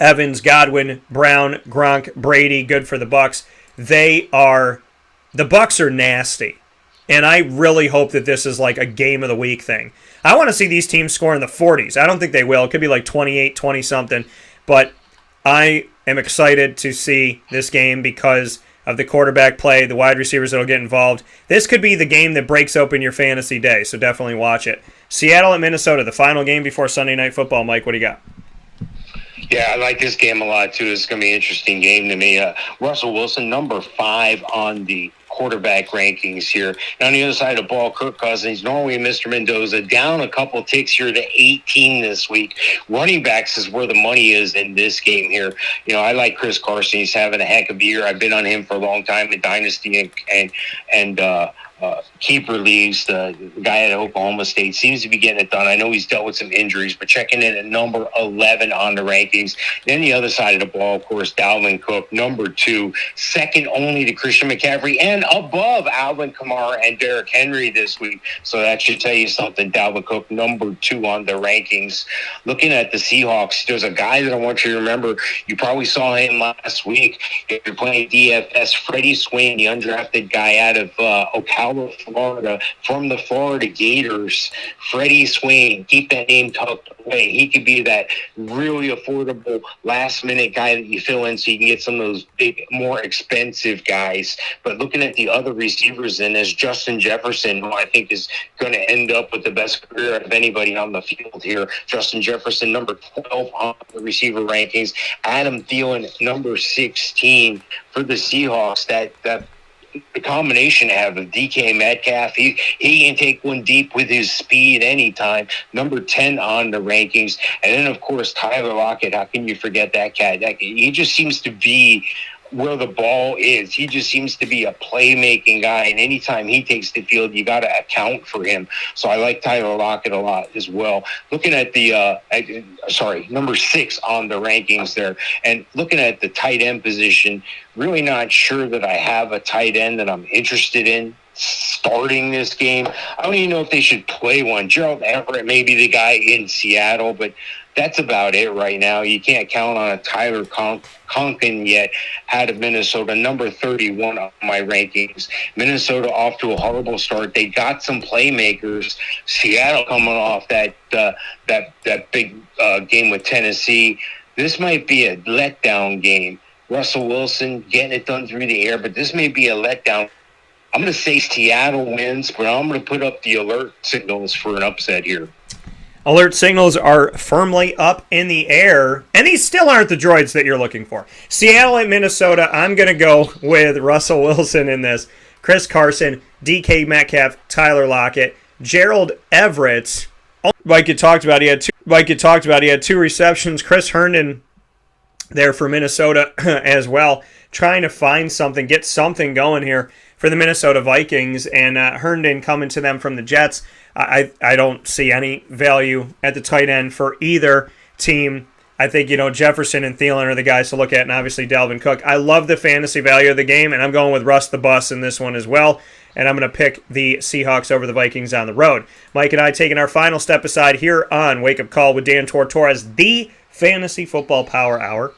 Evans, Godwin, Brown, Gronk, Brady, good for the Bucs. The Bucs are nasty. And I really hope that this is like a game of the week thing. I want to see these teams score in the 40s. I don't think they will. It could be like 28, 20-something. But I am excited to see this game because of the quarterback play, the wide receivers that will get involved. This could be the game that breaks open your fantasy day, so definitely watch it. Seattle at Minnesota, the final game before Sunday Night Football. Mike, what do you got? Yeah, I like this game a lot, too. It's going to be an interesting game to me. Russell Wilson, number 5 on the quarterback rankings here. And on the other side of the ball, Kirk Cousins, normally Mr. Mendoza, down a couple ticks here to 18 this week. Running backs is where the money is in this game here. You know, I like Chris Carson. He's having a heck of a year. I've been on him for a long time in Dynasty and keeper leagues. The guy at Oklahoma State seems to be getting it done. I know he's dealt with some injuries, but checking in at number 11 on the rankings. Then the other side of the ball, of course, Dalvin Cook, number 2, second only to Christian McCaffrey, and above Alvin Kamara and Derrick Henry this week. So that should tell you something. Dalvin Cook, number 2 on the rankings. Looking at the Seahawks, there's a guy that I want you to remember. You probably saw him last week. If you're playing DFS, Freddie Swain, the undrafted guy out of Ocala, Florida, from the Florida Gators. Freddie Swain, keep that name tucked away. He could be that really affordable last-minute guy that you fill in so you can get some of those big, more expensive guys. But looking at the other receivers in this, Justin Jefferson, who I think is going to end up with the best career of anybody on the field here. Justin Jefferson, number 12 on the receiver rankings. Adam Thielen, number 16 for the Seahawks. That the combination of DK Metcalf, he can take one deep with his speed anytime. Number 10 on the rankings. And then, of course, Tyler Lockett. How can you forget that cat? He just seems to be where the ball is. He just seems to be a playmaking guy, and anytime he takes the field, you got to account for him. So I like Tyler Lockett a lot as well. Looking at the number 6 on the rankings there, and looking at the tight end position, really not sure that I have a tight end that I'm interested in starting this game. I don't even know if they should play one. Gerald Everett may be the guy in Seattle, but that's about it right now. You can't count on a Tyler Conklin yet out of Minnesota, number 31 on my rankings. Minnesota off to a horrible start. They got some playmakers. Seattle coming off that big game with Tennessee. This might be a letdown game. Russell Wilson getting it done through the air, but this may be a letdown. I'm going to say Seattle wins, but I'm going to put up the alert signals for an upset here. Alert signals are firmly up in the air, and these still aren't the droids that you're looking for. Seattle at Minnesota, I'm going to go with Russell Wilson in this. Chris Carson, DK Metcalf, Tyler Lockett, Gerald Everett. Like you talked about, he had two receptions. Chris Herndon there for Minnesota as well, trying to find something, get something going here for the Minnesota Vikings, and Herndon coming to them from the Jets. I don't see any value at the tight end for either team. I think, Jefferson and Thielen are the guys to look at, and obviously Dalvin Cook. I love the fantasy value of the game, and I'm going with Russ the Bus in this one as well, and I'm going to pick the Seahawks over the Vikings on the road. Mike and I taking our final step aside here on Wake Up Call with Dan Tortorez, the Fantasy Football Power Hour.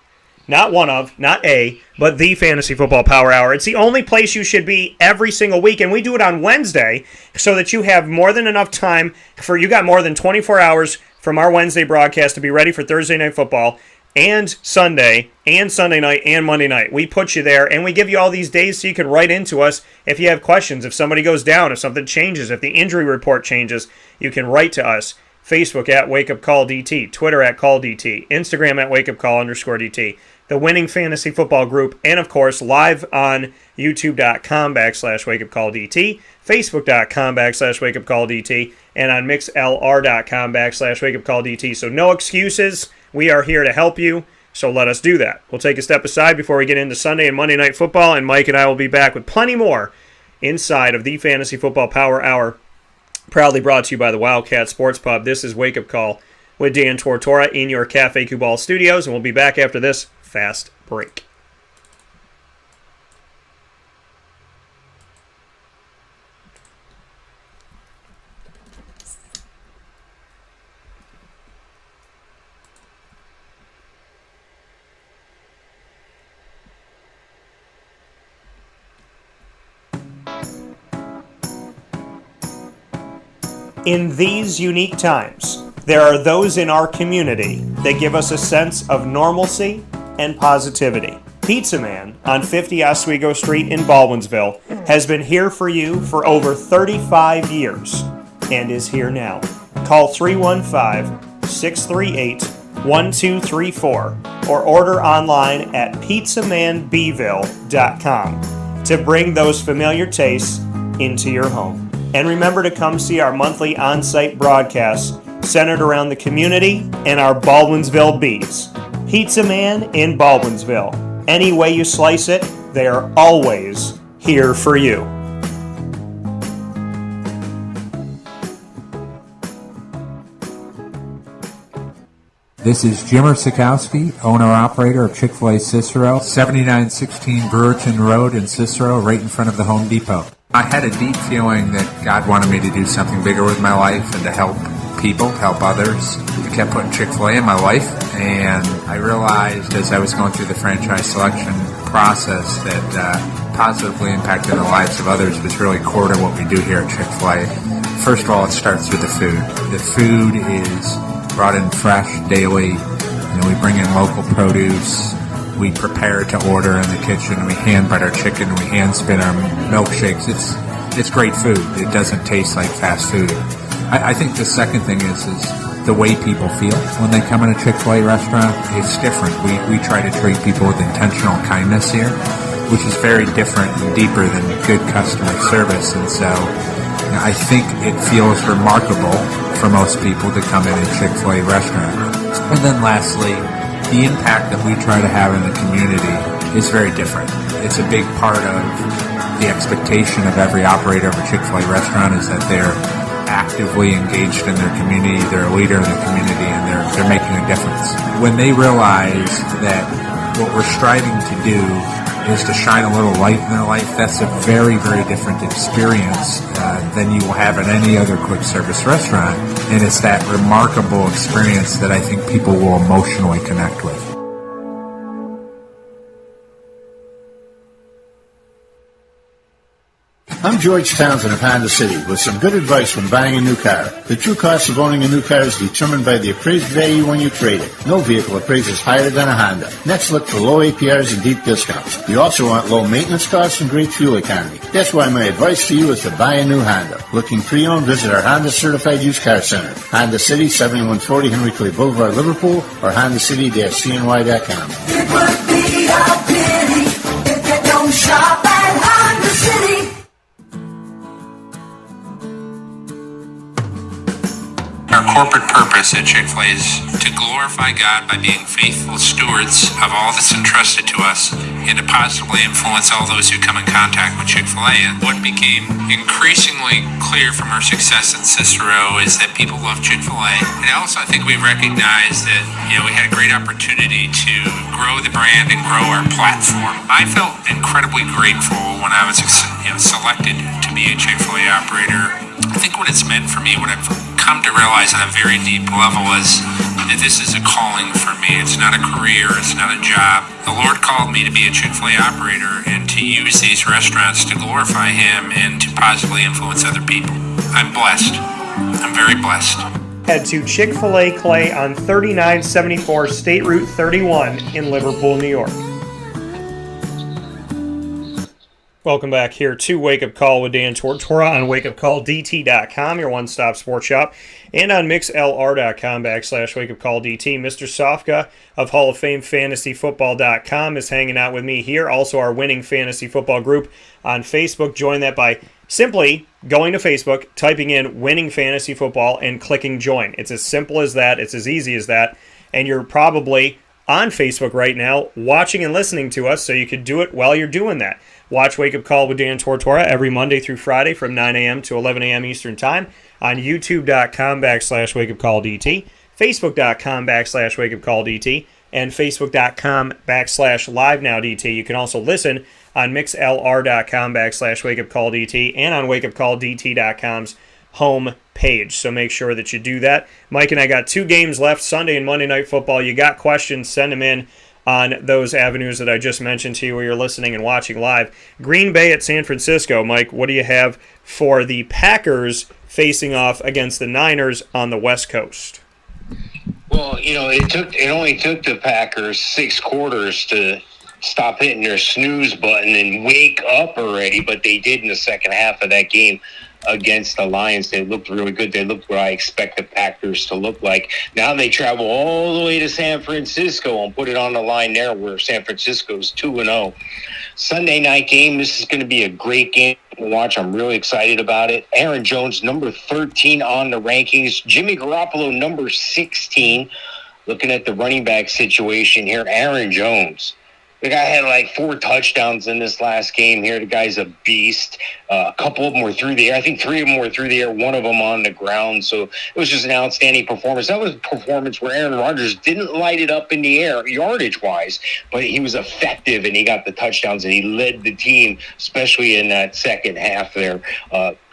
Not one of, not a, but the Fantasy Football Power Hour. It's the only place you should be every single week, and we do it on Wednesday so that you have more than enough time you got more than 24 hours from our Wednesday broadcast to be ready for Thursday Night Football. and Sunday night and Monday night. We put you there, and we give you all these days so you can write into us if you have questions. If somebody goes down, if something changes, if the injury report changes, you can write to us. Facebook at WakeUpCallDT, Twitter at CallDT, Instagram at WakeUpCall_DT, the Winning Fantasy Football Group, and of course live on YouTube.com/WakeUpCallDT, Facebook.com/WakeUpCallDT, and on MixLR.com/WakeUpCallDT. So no excuses. We are here to help you, so let us do that. We'll take a step aside before we get into Sunday and Monday Night Football, and Mike and I will be back with plenty more inside of the Fantasy Football Power Hour, proudly brought to you by the Wildcat Sports Pub. This is Wake Up Call with Dan Tortora in your Cafe Cubal studios, and we'll be back after this fast break. In these unique times, there are those in our community that give us a sense of normalcy and positivity. Pizza Man on 50 Oswego Street in Baldwinsville has been here for you for over 35 years and is here now. Call 315-638-1234 or order online at pizzamanbville.com to bring those familiar tastes into your home. And remember to come see our monthly on-site broadcasts centered around the community and our Baldwinsville Bees. Pizza Man in Baldwinsville. Any way you slice it, they are always here for you. This is Jimmer Sikowski, owner-operator of Chick-fil-A Cicero, 7916 Brewerton Road in Cicero, right in front of the Home Depot. I had a deep feeling that God wanted me to do something bigger with my life and to help people, help others. I kept putting Chick-fil-A in my life, and I realized as I was going through the franchise selection process that positively impacting the lives of others was really core to what we do here at Chick-fil-A. First of all, it starts with the food. The food is brought in fresh daily. We bring in local produce. We prepare to order in the kitchen. We hand butter our chicken. We hand spin our milkshakes. It's great food. It doesn't taste like fast food. I think the second thing is the way people feel when they come in a Chick-fil-A restaurant. It's different. We try to treat people with intentional kindness here, which is very different and deeper than good customer service. And so I think it feels remarkable for most people to come in a Chick-fil-A restaurant. And then lastly, the impact that we try to have in the community is very different. It's a big part of the expectation of every operator of a Chick-fil-A restaurant is that they're actively engaged in their community, they're a leader in the community, and they're making a difference. When they realize that what we're striving to do is to shine a little light in their life, that's a very, very different experience than you will have at any other quick service restaurant. And it's that remarkable experience that I think people will emotionally connect with. I'm George Townsend of Honda City with some good advice when buying a new car. The true cost of owning a new car is determined by the appraised value when you trade it. No vehicle appraises higher than a Honda. Next, look for low APRs and deep discounts. You also want low maintenance costs and great fuel economy. That's why my advice to you is to buy a new Honda. Looking pre-owned, visit our Honda Certified Used Car Center. Honda City, 7140 Henry Clay Boulevard, Liverpool, or HondaCity-CNY.com. It would be a pity if you don't shop at Honda City. Our corporate purpose at Chick-fil-A is to glorify God by being faithful stewards of all that's entrusted to us and to positively influence all those who come in contact with Chick-fil-A. And what became increasingly clear from our success in Cicero is that people love Chick-fil-A. And also I think we recognized that we had a great opportunity to grow the brand and grow our platform. I felt incredibly grateful when I was selected to be a Chick-fil-A operator. I think what it's meant for me, what I've come to realize on a very deep level is that this is a calling for me. It's not a career, it's not a job. The Lord called me to be a Chick-fil-A operator and to use these restaurants to glorify Him and to positively influence other people. I'm blessed. I'm very blessed. head to Chick-fil-A Clay on 3974 State Route 31 in Liverpool, New York. Welcome back here to Wake Up Call with Dan Tortora on wakeupcalldt.com, your one-stop sports shop, and on mixlr.com/wakeupcalldt. Mr. Sofka of Hall of Fame FantasyFootball.com is hanging out with me here. Also, our winning fantasy football group on Facebook. Join that by simply going to Facebook, typing in Winning Fantasy Football, and clicking join. It's as simple as that. It's as easy as that. And you're probably on Facebook right now watching and listening to us, so you could do it while you're doing that. Watch Wake Up Call with Dan Tortora every Monday through Friday from 9 a.m. to 11 a.m. Eastern Time on youtube.com/wakeupcalldt, facebook.com/wakeupcalldt, and facebook.com/livenowdt. You can also listen on mixlr.com/wakeupcalldt and on wakeupcalldt.com's home page. So make sure that you do that. Mike and I got 2 games left, Sunday and Monday Night Football. You got questions, send them in on those avenues that I just mentioned to you where you're listening and watching live. Green Bay at San Francisco. Mike, what do you have for the Packers facing off against the Niners on the West Coast? Well, it only took the Packers 6 quarters to stop hitting their snooze button and wake up already, but they did in the second half of that game against the Lions. They looked really good. They looked what I expect the Packers to look like. Now they travel all the way to San Francisco and put it on the line there where San Francisco's 2-0. Sunday night game, this is going to be a great game to watch. I'm really excited about it. Aaron Jones, number 13 on the rankings. Jimmy Garoppolo, number 16. Looking at the running back situation here, Aaron Jones. The guy had like 4 touchdowns in this last game here. The guy's a beast. A couple of them were through the air. I think 3 of them were through the air, 1 of them on the ground. So it was just an outstanding performance. That was a performance where Aaron Rodgers didn't light it up in the air, yardage-wise, but he was effective and he got the touchdowns and he led the team, especially in that second half there.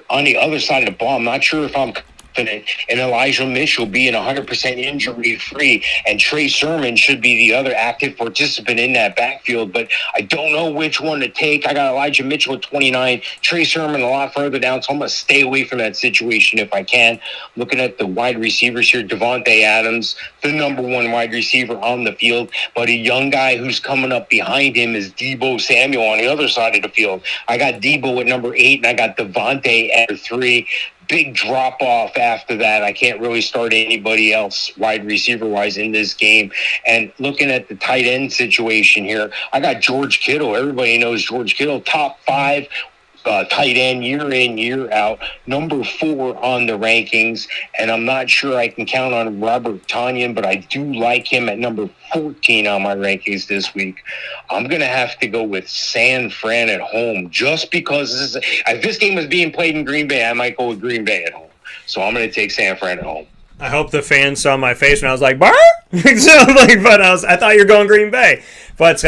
On the other side of the ball, I'm not sure if I'm and Elijah Mitchell being 100% injury-free, and Trey Sermon should be the other active participant in that backfield, but I don't know which one to take. I got Elijah Mitchell at 29, Trey Sermon a lot further down, so I'm going to stay away from that situation if I can. Looking at the wide receivers here, Devontae Adams, the number 1 wide receiver on the field, but a young guy who's coming up behind him is Deebo Samuel on the other side of the field. I got Deebo at number 8, and I got Devontae at 3. Big drop off after that. I can't really start anybody else wide receiver wise in this game. And looking at the tight end situation here, I got George Kittle. Everybody knows George Kittle, top 5 tight end year in, year out, number 4 on the rankings. And I'm not sure I can count on Robert Tonyan, but I do like him at number 14 on my rankings this week. I'm going to have to go with San Fran at home just because if this game was being played in Green Bay, I might go with Green Bay at home. So I'm going to take San Fran at home. I hope the fans saw my face when I was like, "Bar!" I thought you were going Green Bay. But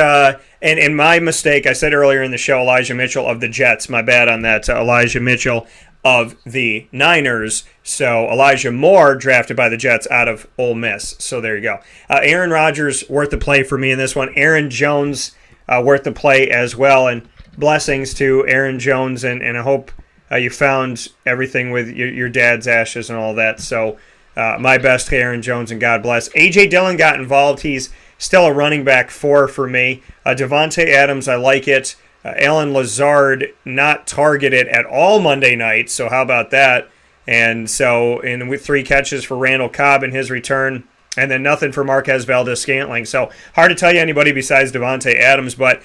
and my mistake, I said earlier in the show, Elijah Mitchell of the Jets. My bad on that. Elijah Mitchell of the Niners. So Elijah Moore drafted by the Jets out of Ole Miss. So there you go. Aaron Rodgers worth the play for me in this one. Aaron Jones worth the play as well. And blessings to Aaron Jones. And I hope you found everything with your dad's ashes and all that. So my best to Aaron Jones, and God bless. A.J. Dillon got involved. He's still a running back 4 for me. Devontae Adams, I like it. Alan Lazard not targeted at all Monday night, so how about that? And so with 3 catches for Randall Cobb in his return, and then nothing for Marquez Valdez-Scantling. So hard to tell you anybody besides Devontae Adams, but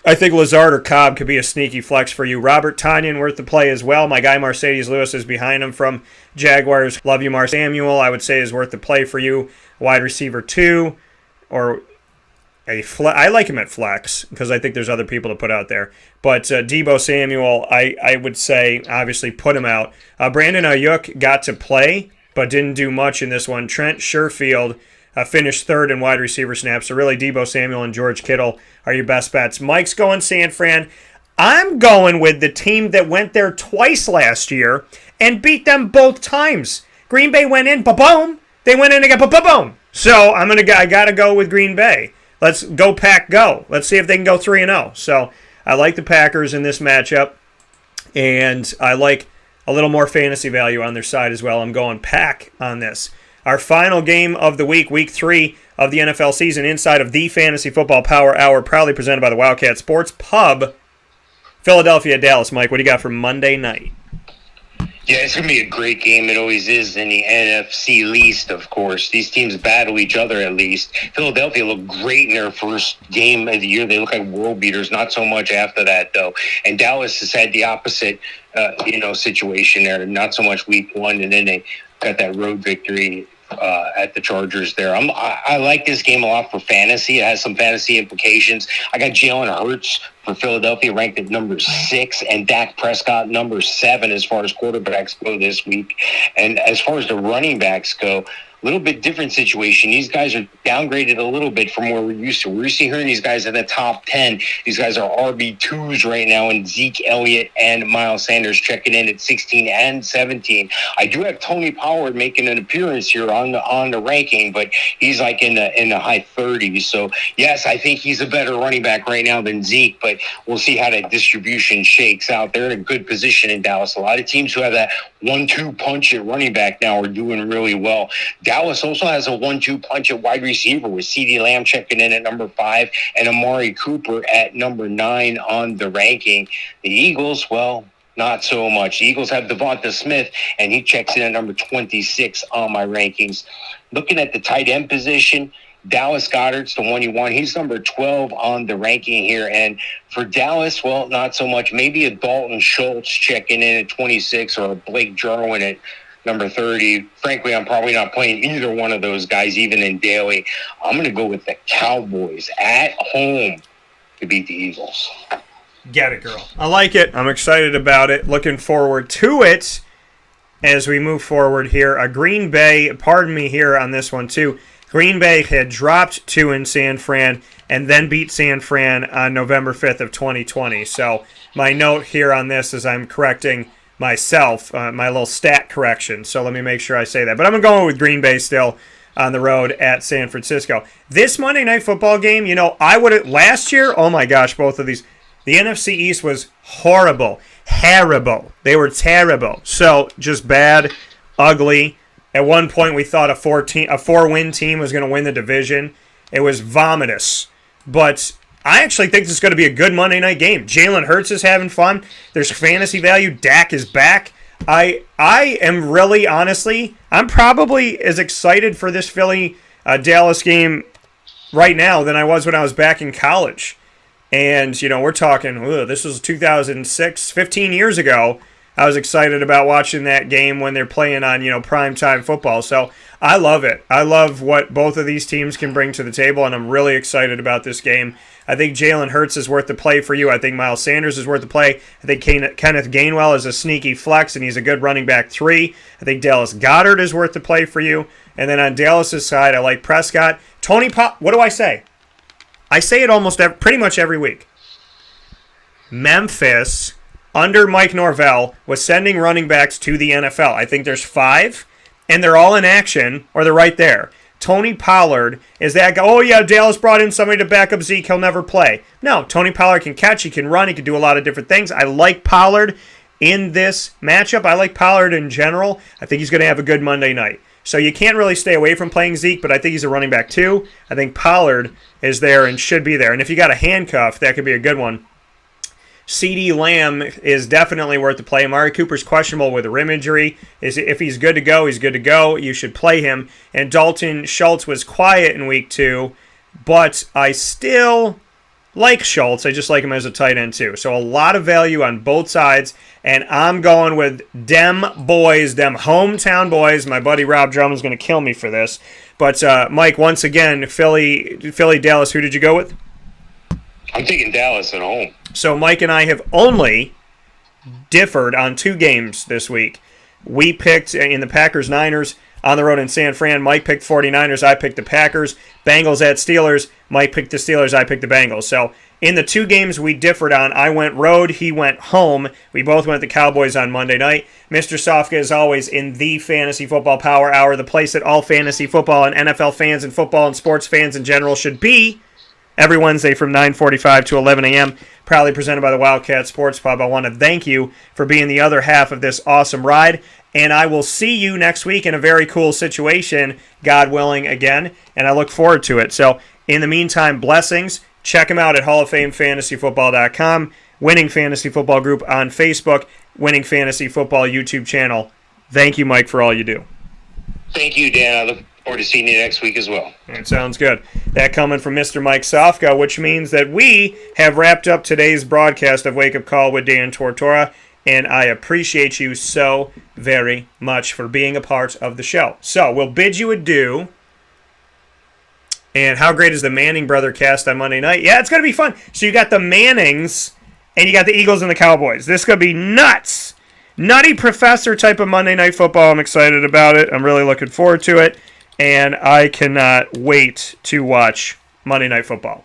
I think Lazard or Cobb could be a sneaky flex for you. Robert Tonyan worth the play as well. My guy Mercedes Lewis is behind him from Jaguars. Love you, Mar Samuel, I would say is worth the play for you. Wide receiver 2, or I like him at flex because I think there's other people to put out there. But Deebo Samuel, I would say obviously put him out. Brandon Ayuk got to play but didn't do much in this one. Trent Sherfield finished 3rd in wide receiver snaps. So really Deebo Samuel and George Kittle are your best bets. Mike's going San Fran. I'm going with the team that went there twice last year and beat them both times. Green Bay went in, ba-boom. They went in and got ba-boom. So I got to go with Green Bay. Let's go Pack go. Let's see if they can go 3-0. So I like the Packers in this matchup, and I like a little more fantasy value on their side as well. I'm going Pack on this. Our final game of the week, week 3 of the NFL season, inside of the Fantasy Football Power Hour, proudly presented by the Wildcat Sports Pub. Philadelphia, Dallas. Mike, what do you got for Monday night? Yeah, it's going to be a great game. It always is in the NFC least, of course. These teams battle each other at least. Philadelphia looked great in their first game of the year. They look like world beaters, not so much after that, though. And Dallas has had the opposite, situation there. Not so much week 1, and then they got that road victory at the Chargers there. I like this game a lot for fantasy. It has some fantasy implications. I got Jalen Hurts for Philadelphia ranked at number 6 and Dak Prescott number 7 as far as quarterbacks go this week. And as far as the running backs go, a little bit different situation. These guys are downgraded a little bit from where we're used to. We're used to hearing these guys in the top 10. These guys are RB2s right now, and Zeke Elliott and Miles Sanders checking in at 16 and 17. I do have Tony Pollard making an appearance here on the ranking, but he's like in the high 30s. So yes, I think he's a better running back right now than Zeke, but we'll see how that distribution shakes out. They're in a good position in Dallas. A lot of teams who have that 1-2 punch at running back now are doing really well. Dallas also has a 1-2 punch at wide receiver with CeeDee Lamb checking in at number 5 and Amari Cooper at number 9 on the ranking. The Eagles, well, not so much. The Eagles have Devonta Smith, and he checks in at number 26 on my rankings. Looking at the tight end position, Dallas Goedert's the one you want. He's number 12 on the ranking here. And for Dallas, well, not so much. Maybe a Dalton Schultz checking in at 26 or a Blake Jarwin at number 30. Frankly, I'm probably not playing either one of those guys, even in daily. I'm going to go with the Cowboys at home to beat the Eagles. Get it, girl. I like it. I'm excited about it. Looking forward to it as we move forward here. Green Bay, pardon me here on this one too. Green Bay had dropped 2 in San Fran and then beat San Fran on November 5th of 2020. So my note here on this is I'm correcting myself, my little stat correction. So let me make sure I say that. But I'm going with Green Bay still on the road at San Francisco. This Monday Night Football game, I would have, last year, oh my gosh, both of these, the NFC East was horrible. Terrible. They were terrible. So just bad, ugly. At one point, we thought a 4-win team was going to win the division. It was vomitous. But I actually think this is going to be a good Monday night game. Jalen Hurts is having fun. There's fantasy value. Dak is back. I am really, honestly, I'm probably as excited for this Philly-Dallas game right now than I was when I was back in college. And, we're talking, this was 2006, 15 years ago. I was excited about watching that game when they're playing on, primetime football. So I love it. I love what both of these teams can bring to the table, and I'm really excited about this game. I think Jalen Hurts is worth the play for you. I think Miles Sanders is worth the play. I think Kenneth Gainwell is a sneaky flex, and he's a good running back 3. I think Dallas Goedert is worth the play for you. And then on Dallas' side, I like Prescott. What do I say? I say it pretty much every week. Memphis, under Mike Norvell, was sending running backs to the NFL. I think there's 5, and they're all in action, or they're right there. Tony Pollard is that guy. Oh, yeah, Dallas brought in somebody to back up Zeke. He'll never play. No, Tony Pollard can catch. He can run. He can do a lot of different things. I like Pollard in this matchup. I like Pollard in general. I think he's going to have a good Monday night. So you can't really stay away from playing Zeke, but I think he's a running back too. I think Pollard is there and should be there. And if you got a handcuff, that could be a good one. CeeDee Lamb is definitely worth the play. Amari Cooper's questionable with a rim injury. If he's good to go, he's good to go. You should play him. And Dalton Schultz was quiet in week 2, but I still like Schultz. I just like him as a tight end too. So a lot of value on both sides. And I'm going with them boys, them hometown boys. My buddy Rob Drummond's going to kill me for this. But Mike, once again, Philly, Dallas, who did you go with? I'm taking Dallas at home. So Mike and I have only differed on 2 games this week. We picked in the Packers-Niners on the road in San Fran. Mike picked 49ers. I picked the Packers. Bengals at Steelers. Mike picked the Steelers. I picked the Bengals. So in the 2 games we differed on, I went road. He went home. We both went the Cowboys on Monday night. Mr. Sofka is always in the Fantasy Football Power Hour, the place that all fantasy football and NFL fans and football and sports fans in general should be. every Wednesday from 9:45 to 11 a.m., proudly presented by the Wildcat Sports Pub. I want to thank you for being the other half of this awesome ride, and I will see you next week in a very cool situation, God willing, again, and I look forward to it. So, in the meantime, blessings. Check them out at HallOfFameFantasyFootball.com, Winning Fantasy Football Group on Facebook, Winning Fantasy Football YouTube channel. Thank you, Mike, for all you do. Thank you, Dan. I look forward to seeing you next week as well. It sounds good. That coming from Mr. Mike Sofka, which means that we have wrapped up today's broadcast of Wake Up Call with Dan Tortora, and I appreciate you so very much for being a part of the show. So, we'll bid you adieu. And how great is the Manning brother cast on Monday night? Yeah, it's going to be fun. So you got the Mannings, and you got the Eagles and the Cowboys. This is going to be nuts. Nutty Professor type of Monday Night Football. I'm excited about it. I'm really looking forward to it. And I cannot wait to watch Monday Night Football.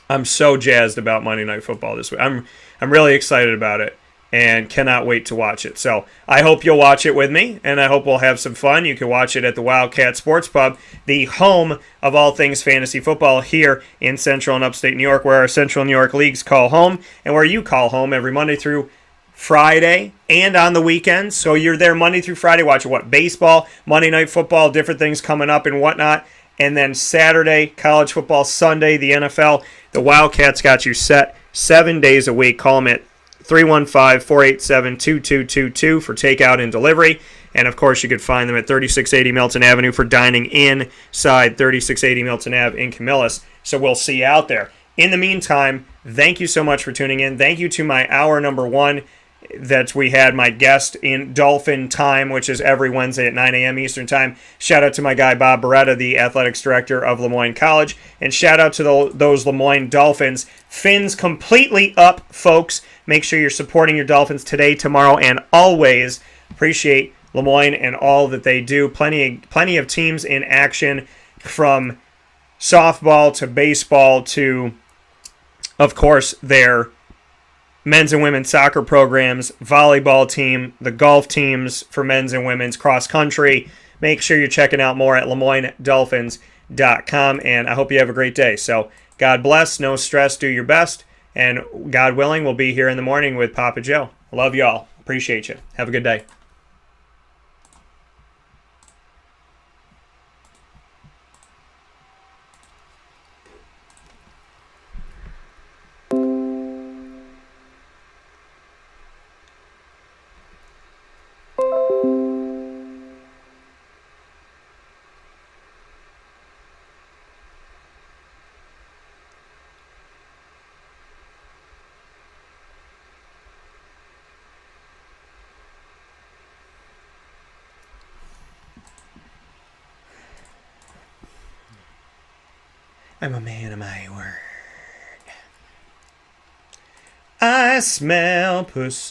I'm so jazzed about Monday Night Football this week. I'm really excited about it and cannot wait to watch it. So I hope you'll watch it with me, and I hope we'll have some fun. You can watch it at the Wildcat Sports Pub, the home of all things fantasy football here in Central and Upstate New York, where our Central New York leagues call home, and where you call home every Monday through Friday and on the weekends. So you're there Monday through Friday watching baseball, Monday Night Football, different things coming up and whatnot. And then Saturday, college football, Sunday, the NFL. The Wildcats got you set 7 days a week. Call them at 315-487-2222 for takeout and delivery. And, of course, you could find them at 3680 Milton Avenue for dining inside 3680 Milton Ave in Camillus. So we'll see you out there. In the meantime, thank you so much for tuning in. Thank you to my hour number one that we had my guest in Dolphin Time, which is every Wednesday at 9 a.m. Eastern Time. Shout out to my guy Bob Beretta, the athletics director of Lemoyne College. And shout out to those Lemoyne Dolphins. Fins completely up, folks. Make sure you're supporting your Dolphins today, tomorrow, and always. Appreciate Lemoyne and all that they do. Plenty of teams in action, from softball to baseball to, of course, their men's and women's soccer programs, volleyball team, the golf teams for men's and women's, cross country. Make sure you're checking out more at LeMoyneDolphins.com, and I hope you have a great day. So God bless, no stress, do your best, and God willing, we'll be here in the morning with Papa Joe. Love y'all. Appreciate you. Have a good day. I'm a man of my word. I smell pussy.